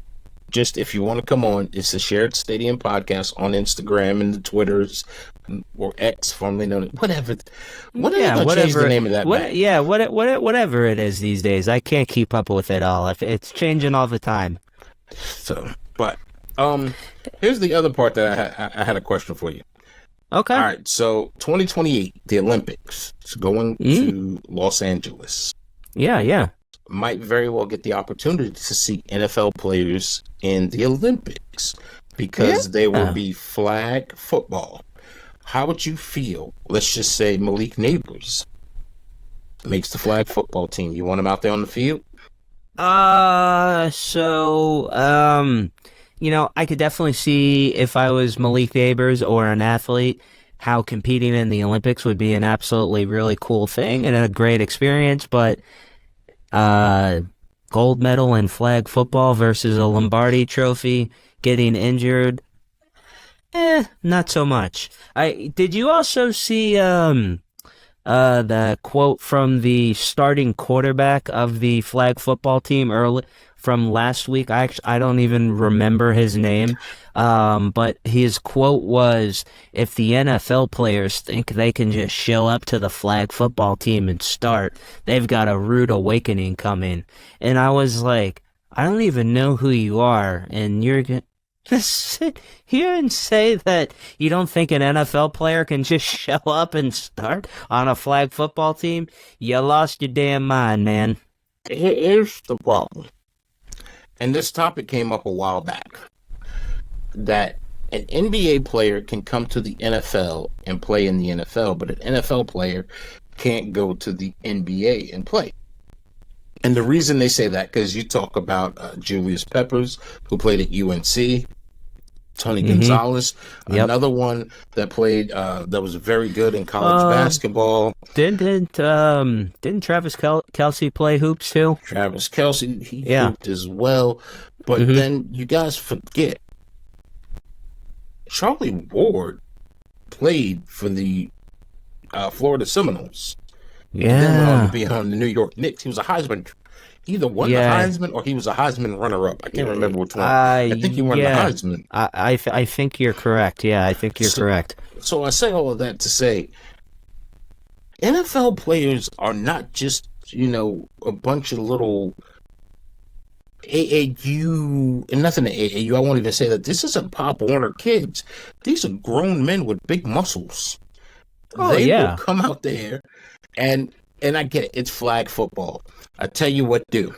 just if you want to come on, it's the Shared Stadium Podcast on Instagram and the Twitters or X, formerly known as whatever. Change the name of that. Whatever it is these days. I can't keep up with it all. It's changing all the time. So, but here's the other part that I had a question for you. Okay. All right. So 2028, the Olympics. It's going to Los Angeles. Yeah. Might very well get the opportunity to see NFL players in the Olympics because they will be flag football. How would you feel? Let's just say Malik Neighbors makes the flag football team. You want him out there on the field? I could definitely see if I was Malik Neighbors or an athlete, how competing in the Olympics would be an absolutely really cool thing and a great experience, but gold medal in flag football versus a Lombardi trophy, getting injured, not so much. Did you also see the quote from the starting quarterback of the flag football team early from last week? I don't even remember his name, but his quote was, "If the NFL players think they can just show up to the flag football team and start, they've got a rude awakening coming." And I was like, I don't even know who you are, and you're gonna sit here and say that you don't think an NFL player can just show up and start on a flag football team? You lost your damn mind, man. Here's the problem, and this topic came up a while back, that an NBA player can come to the NFL and play in the NFL, but an NFL player can't go to the NBA and play. And the reason they say that, because you talk about Julius Peppers, who played at UNC, Tony Gonzalez, another one that played that was very good in college basketball. Didn't Travis Kelsey play hoops too? Travis Kelsey, he hooped as well. But then you guys forget, Charlie Ward played for the Florida Seminoles. Yeah. And then went on to be on the New York Knicks. He was a Heisman. Either won the Heisman or he was a Heisman runner-up. I can't remember which one. I think he won the Heisman. I think you're correct. Yeah, I think you're correct. So I say all of that to say, NFL players are not just, a bunch of little AAU, and nothing to AAU. I won't even say that. This isn't Pop Warner kids. These are grown men with big muscles. They will come out there, and I get it. It's flag football. I tell you what, do.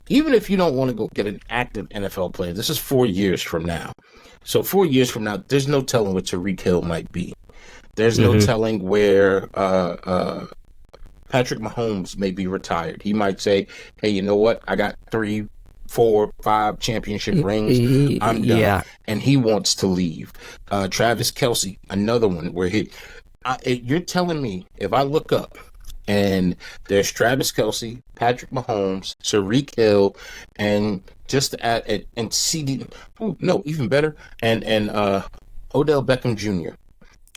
Even if you don't want to go get an active NFL player, this is 4 years from now. So 4 years from now, there's no telling what Tyreek Hill might be. There's no telling where Patrick Mahomes may be retired. He might say, hey, you know what? I got 3, 4, 5 championship rings. I'm done. Yeah. And he wants to leave. Travis Kelsey, another one where you're telling me if I look up, and there's Travis Kelsey, Patrick Mahomes, Tyreek Hill, and just add and CD. No, even better, and Odell Beckham Jr.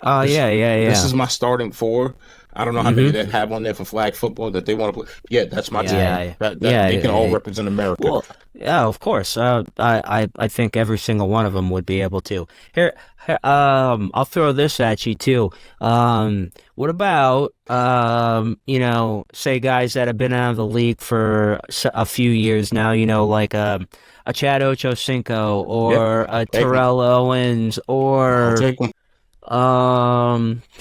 Oh yeah. This is my starting 4. I don't know how many they have on there for flag football that they want to play. Yeah, that's my team. They can all represent America. Well, yeah, of course. I think every single one of them would be able to. Here, I'll throw this at you too. What about say guys that have been out of the league for a few years now? Like a Chad Ochocinco or a Terrell Owens or. I'll take them.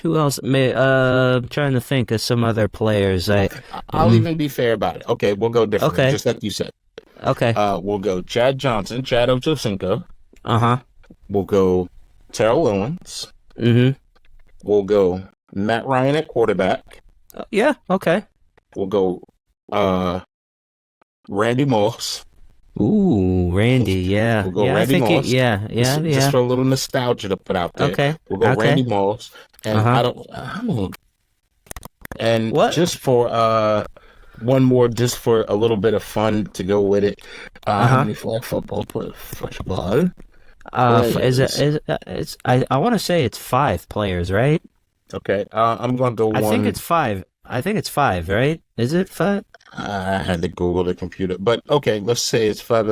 Who else? I'm trying to think of some other players. I'll even be fair about it. Okay, we'll go different. Okay. Just like you said. Okay. We'll go Chad Ochocinco. Uh-huh. We'll go Terrell Owens. We'll go Matt Ryan at quarterback. Yeah, okay. We'll go Randy Moss. Ooh, Randy, yeah. We'll go Randy Moss. Just for a little nostalgia to put out there. Okay. We'll go Randy Moss. And just for one more, just for a little bit of fun to go with it. How many flag football players? I want to say it's 5 players, right? Okay. I'm going to go one. I think it's 5, right? Is it 5? I had to Google the computer, but okay, let's say it's 5.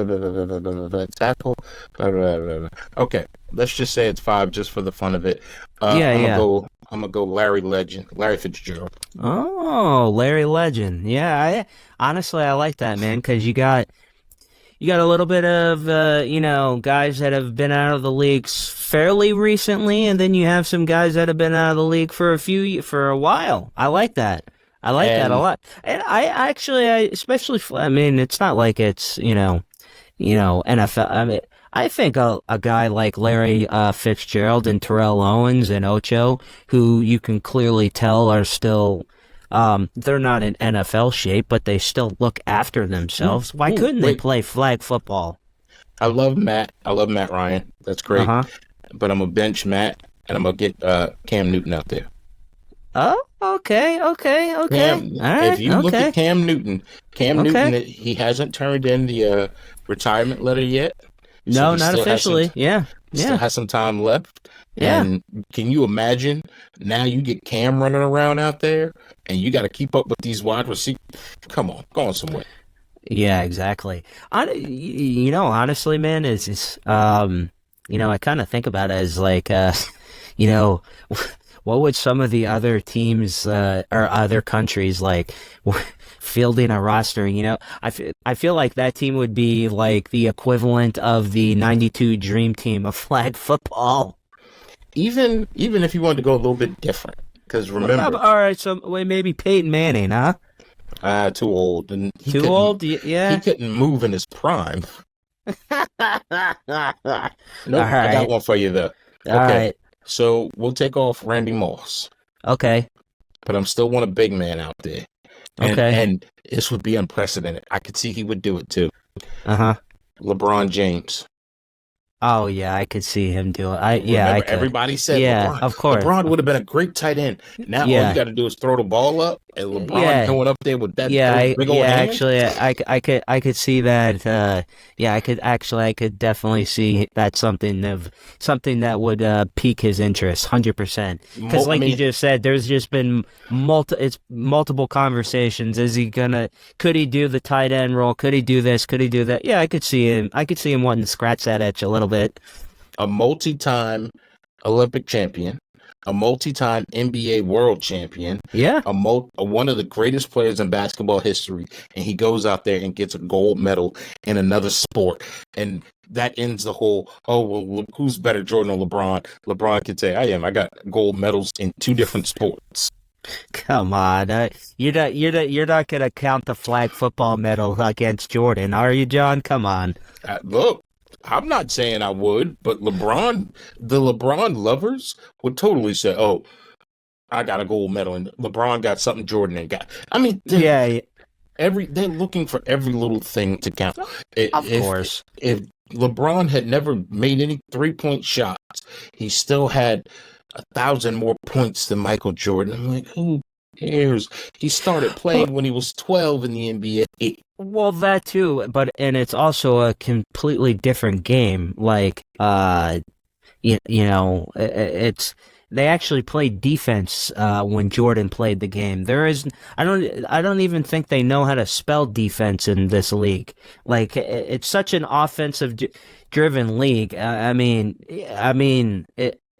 Tackle. Okay, let's just say it's 5, just for the fun of it. I'm gonna go Larry Fitzgerald. Oh, Larry Legend. Yeah, honestly I like that, man, because you got a little bit of guys that have been out of the league fairly recently, and then you have some guys that have been out of the league for a while. I like that. I like that a lot. And especially, it's not like it's, NFL. I mean, I think a guy like Larry Fitzgerald and Terrell Owens and Ocho, who you can clearly tell are still, they're not in NFL shape, but they still look after themselves. Why couldn't they play flag football? I love Matt Ryan. That's great. But I'm going to bench Matt, and I'm going to get Cam Newton out there. Oh, okay. All right, if you look at Cam Newton, he hasn't turned in the retirement letter yet. No, not officially. Still has some time left. Yeah. And can you imagine now you get Cam running around out there and you got to keep up with these wide receivers? Come on, go on somewhere. Yeah, exactly. Honestly, man, I kind of think about it as like, what would some of the other teams or other countries like fielding a roster? I feel like that team would be like the equivalent of the '92 Dream Team of flag football. Even if you wanted to go a little bit different, because remember, all right, so maybe Peyton Manning, huh? Too old. And Too old? he Yeah. couldn't move in his prime. All Nope, I got right. one for you though. All Okay, right. so we'll take off Randy Moss, Okay. but I'm still want a big man out there. Okay. And this would be unprecedented. I could see he would do it too. Uh-huh. LeBron James. Oh yeah, I could see him do it. I Remember, could. everybody said Yeah, LeBron. of course. LeBron would have been a great tight end. Now all you Yeah. got to do is throw the ball up, and LeBron Yeah. going up there with Yeah, those big old hands. actually, I could see that. Yeah, I could definitely see that something that would pique his interest, 100%. Because, like you just said, there's just been multiple conversations. Could he do the tight end role? Could he do this? Could he do that? Yeah, I could see him. I could see him wanting to scratch that itch a little bit. A multi-time Olympic champion, a multi-time NBA world champion, Yeah. one of the greatest players in basketball history, and he goes out there and gets a gold medal in another sport, and that ends the whole, oh, well, who's better, Jordan or LeBron? LeBron could say, I got gold medals in 2 different sports. Come on, you're not gonna count the flag football medal against Jordan, are you, John? Come on. Look, I'm not saying I would, but the LeBron lovers would totally say, oh, I got a gold medal, and LeBron got something Jordan ain't got. I mean, Yeah, they're looking for every little thing to count. of course. If LeBron had never made any 3-point shots, he still had 1,000 more points than Michael Jordan. I'm like, who cares? He started playing when he was 12 in the NBA. Well, that too, and it's also a completely different game. Like, it's they actually played defense when Jordan played the game. I don't even think they know how to spell defense in this league. Like, it's such an offensive driven league.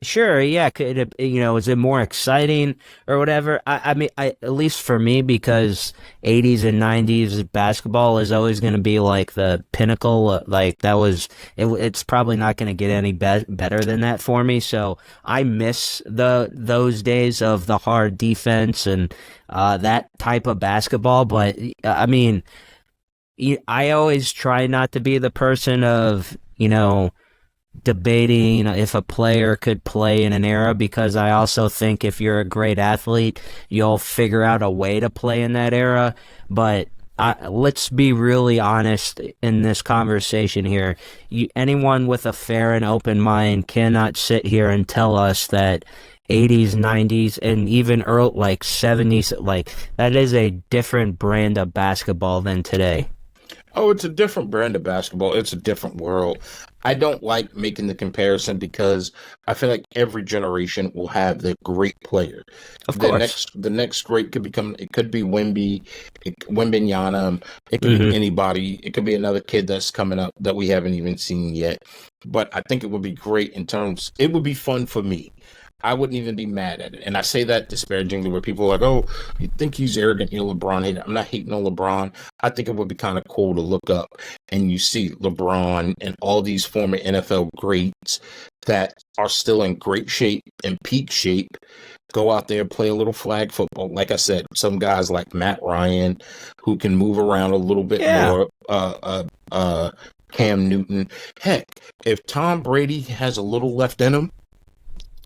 Sure, yeah. Is it more exciting or whatever? At least for me, because 80s and 90s basketball is always going to be like the pinnacle. Like that was, it's probably not going to get any better than that for me. So I miss those days of the hard defense and that type of basketball. But I always try not to be the person of debating if a player could play in an era, because I also think if you're a great athlete, you'll figure out a way to play in that era. But let's be really honest in this conversation here. Anyone with a fair and open mind cannot sit here and tell us that 80s, 90s, and even early 70s, that is a different brand of basketball than today. Oh, it's a different brand of basketball. It's a different world. I don't like making the comparison because I feel like every generation will have their great player. Of course. The next great could be Wemby, Wembenyama. It could be anybody. It could be another kid that's coming up that we haven't even seen yet. But I think it would be great it would be fun for me. I wouldn't even be mad at it. And I say that disparagingly, where people are like, oh, you think he's arrogant, you're LeBron hater. I'm not hating on LeBron. I think it would be kind of cool to look up and you see LeBron and all these former NFL greats that are still in great shape and peak shape go out there and play a little flag football. Like I said, some guys like Matt Ryan who can move around a little bit more. Cam Newton. Heck, if Tom Brady has a little left in him,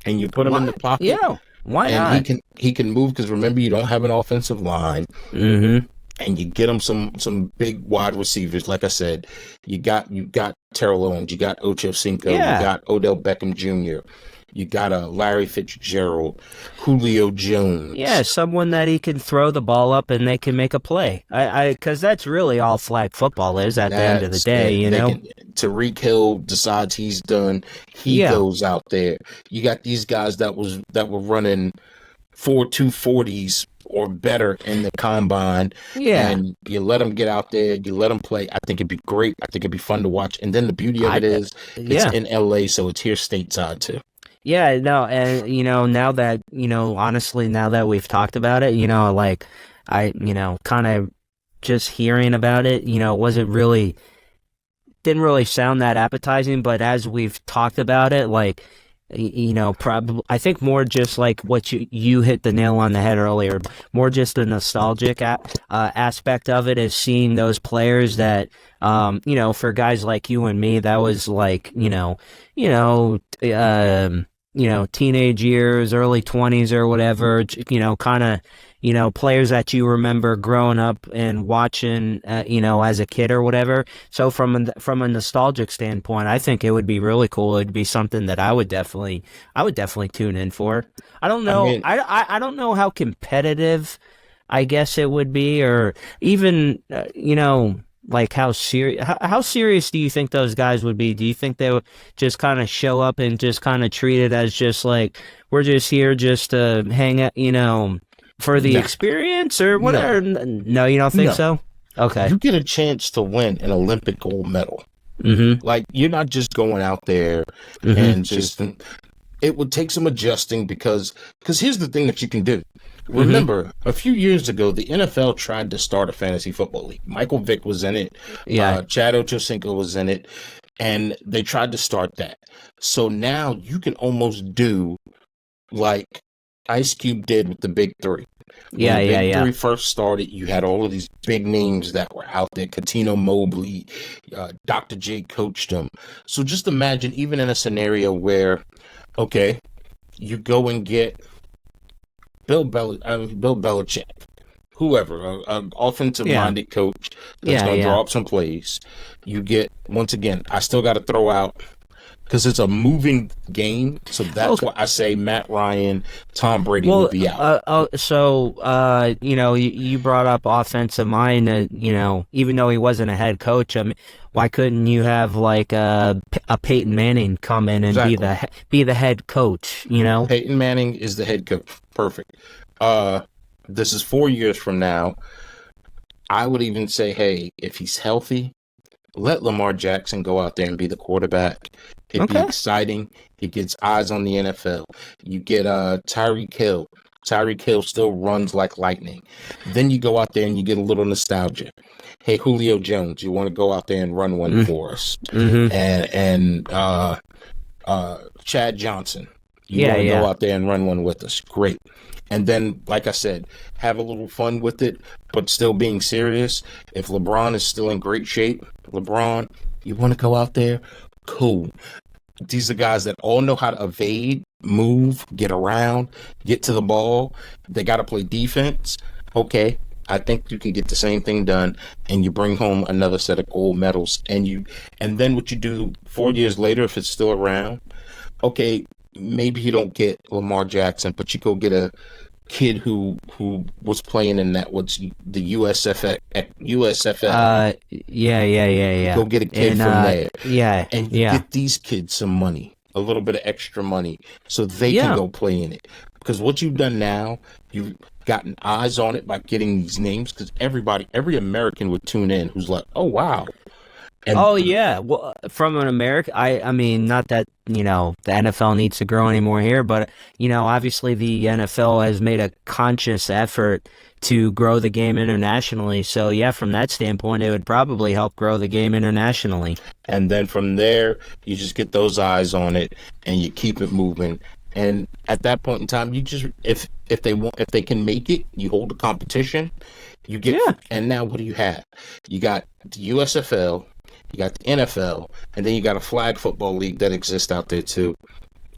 and you put him in the pocket, yeah, why not? He can move, because remember, you don't have an offensive line, and you get him some big wide receivers. Like I said, you got Terrell Owens, you got Ochocinco, you got Odell Beckham Jr., you got Larry Fitzgerald, Julio Jones. Yeah, someone that he can throw the ball up and they can make a play. Because that's really all flag football is at the end of the day, Tyreek Hill decides he's done. He goes out there. You got these guys that were running 4.240s or better in the combine. Yeah. And you let them get out there. You let them play. I think it'd be great. I think it'd be fun to watch. And then the beauty of it is it's in LA, so it's here stateside too. Yeah, no, and now that honestly, now that we've talked about it, kind of just hearing about it, didn't really sound that appetizing, but as we've talked about it, probably, I think more just like what you hit the nail on the head earlier, more just the nostalgic aspect of it is seeing those players that, for guys like you and me, that was like, teenage years, early 20s or whatever, kind of, players that you remember growing up and watching, as a kid or whatever. So from a nostalgic standpoint, I think it would be really cool. It'd be something that I would definitely tune in for. I don't I know. mean, I don't know how competitive I guess it would be, or even, like how serious do you think those guys would be? Do you think they would just kind of show up and just kind of treat it as just like, we're just here just to hang out, for the no, experience or no, whatever? No, you don't think no. so? Okay. You get a chance to win an Olympic gold medal. Mm-hmm. Like, you're not just going out there Mm-hmm. and just, it would take some adjusting because here's the thing that you can do. Mm-hmm. Remember, a few years ago, the NFL tried to start a fantasy football league. Michael Vick was in it. Yeah. Chad Ochocinco was in it. And they tried to start that. So now you can almost do like Ice Cube did with the Big Three. When Yeah. the Yeah. Big Yeah. Three first started, you had all of these big names that were out there. Catino Mobley, Dr. J coached them. So just imagine, even in a scenario where, okay, you go and get Bill Belichick, whoever, an offensive-minded coach that's Yeah. going to Yeah. draw up some plays. You get, once again, I still got to throw out, because it's a moving game, so that's Okay. why I say Matt Ryan, Tom Brady Well, would be out. you brought up offensive mind. Even though he wasn't a head coach, I mean, why couldn't you have like a Peyton Manning come in and Exactly. be the head coach? Peyton Manning is the head coach. Perfect. This is 4 years from now. I would even say, hey, if he's healthy, let Lamar Jackson go out there and be the quarterback. It'd be Okay. exciting. He gets eyes on the NFL. You get Tyreek Hill. Tyreek Hill still runs like lightning. Then you go out there and you get a little nostalgia. Hey, Julio Jones, you want to go out there and run one for us? Mm-hmm. And Chad Johnson, you Yeah. want to Yeah. go out there and run one with us? Great. And then, like I said, have a little fun with it, but still being serious. If LeBron is still in great shape, LeBron, you want to go out there? Cool. These are guys that all know how to evade, move, get around, get to the ball. They got to play defense. Okay, I think you can get the same thing done, and you bring home another set of gold medals. And then what you do 4 years later, if it's still around, okay, maybe you don't get Lamar Jackson, but you go get a kid who was playing in that what's the USFL. Yeah. Yeah. Yeah. Yeah. Go get a kid And from there, yeah. and you Yeah. get these kids some money, a little bit of extra money, so they can Yeah. go play in it. Because what you've done now, you've gotten eyes on it by getting these names. Because every American would tune in, who's like, oh wow, and Oh yeah, well, from an American, I mean, not that the NFL needs to grow anymore here, but obviously the NFL has made a conscious effort to grow the game internationally. So yeah, from that standpoint, it would probably help grow the game internationally. and then from there, you just get those eyes on it, and you keep it moving. And at that point in time, you just if they can make it, you hold the competition. You get, Yeah. and now what do you have? You got the USFL, you got the NFL, and then you got a flag football league that exists out there too.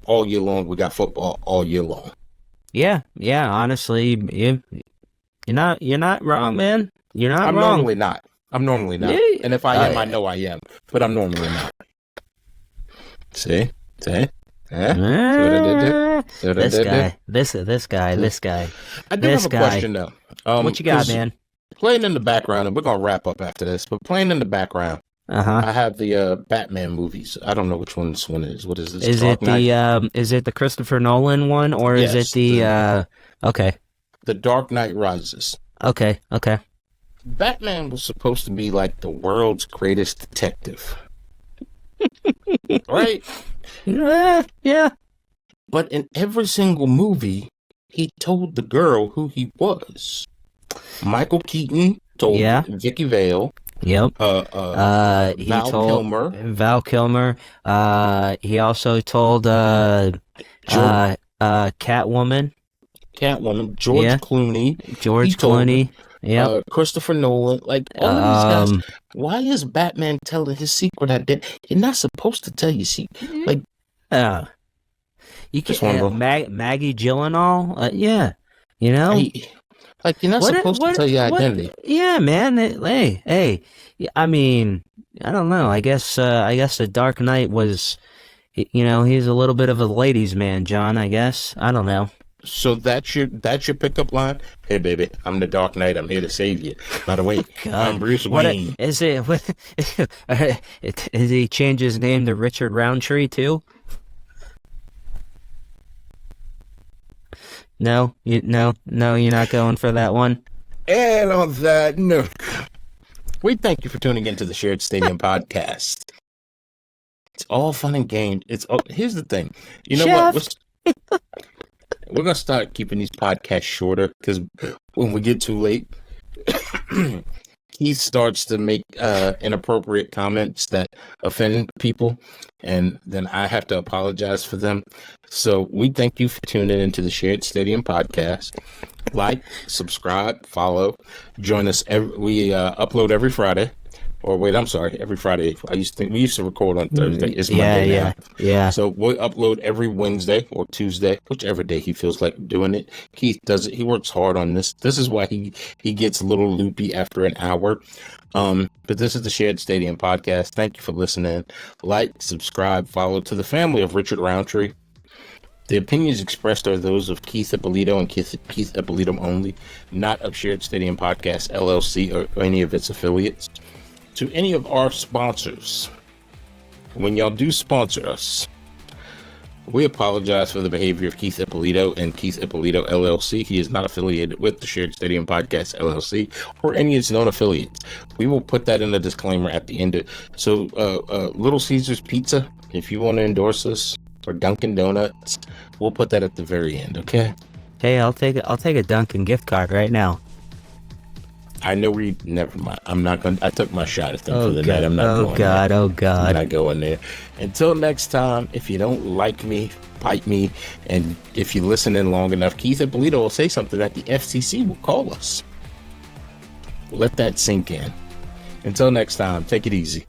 All year long, we got football all year long. Yeah, yeah. Honestly, you're not wrong, man. You're not I'm wrong. normally not. I'm normally not. Yeah. And if I am, I know I am. But I'm normally not. See? See? Eh? See what I did there? See what I This did there? guy, this guy. I do This have a guy. question though. What you got, 'cause man? Playing in the background, and we're gonna wrap up after this, but playing in the background, Uh-huh. I have the Batman movies. I don't know which one this one is. What is this? Is Dark it Knight? is it the Christopher Nolan one, or is Yes, it the okay. The Dark Knight Rises. Okay. Batman was supposed to be like the world's greatest detective. Right? Yeah. But in every single movie, he told the girl who he was. Michael Keaton told Yeah. Vicky Vale. Yep. He Val told Kilmer. Val Kilmer. He also told Catwoman. George Yeah. Clooney. George He told Clooney. Yep. Christopher Nolan. Like, all of these guys. Why is Batman telling his secret identity? You're not supposed to tell your secret. Like, you just can wonder. Maggie Gyllenhaal. Yeah. You know. Like, you're not supposed to tell your identity. Yeah, man. Hey. I mean, I don't know. I guess the Dark Knight was, he's a little bit of a ladies' man, John. I guess. I don't know. So that's your pickup line. Hey, baby, I'm the Dark Knight. I'm here to save you. By the way, I'm Bruce Wayne. Is it? Is he change his name to Richard Roundtree too? No, you're not going for that one. And on that note, we thank you for tuning into the Shared Stadium podcast. It's all fun and games. Here's the thing. You know what? We're going to start keeping these podcasts shorter because when we get too late, he starts to make inappropriate comments that offend people, and then I have to apologize for them. So we thank you for tuning into the Shared Stadium podcast. Like, subscribe, follow, join us. We upload every Friday. Or wait, I'm sorry, every Friday. We used to record on Thursday. It's Monday now. Yeah. So we'll upload every Wednesday or Tuesday, whichever day he feels like doing it. Keith does it. He works hard on this. This is why he gets a little loopy after an hour. But this is the Shared Stadium podcast. Thank you for listening. Like, subscribe, follow to the family of Richard Roundtree. The opinions expressed are those of Keith Ippolito and Keith Ippolito only, not of Shared Stadium Podcast, LLC, or any of its affiliates. To any of our sponsors, when y'all do sponsor us, we apologize for the behavior of Keith Ippolito and Keith Ippolito LLC. He is not affiliated with the Shared Stadium Podcast LLC or any of its known affiliates. We will put that in the disclaimer at the end. So, Little Caesars Pizza, if you want to endorse us, or Dunkin' Donuts, we'll put that at the very end. Okay. Hey, I'll take a Dunkin' gift card right now. I know never mind. I'm not going to, I took my shot at them for the night. I'm not going there. Oh, God. I'm not going there. Until next time, if you don't like me, bite me. And if you listen in long enough, Keith Ippolito will say something that the FCC will call us. Let that sink in. Until next time, take it easy.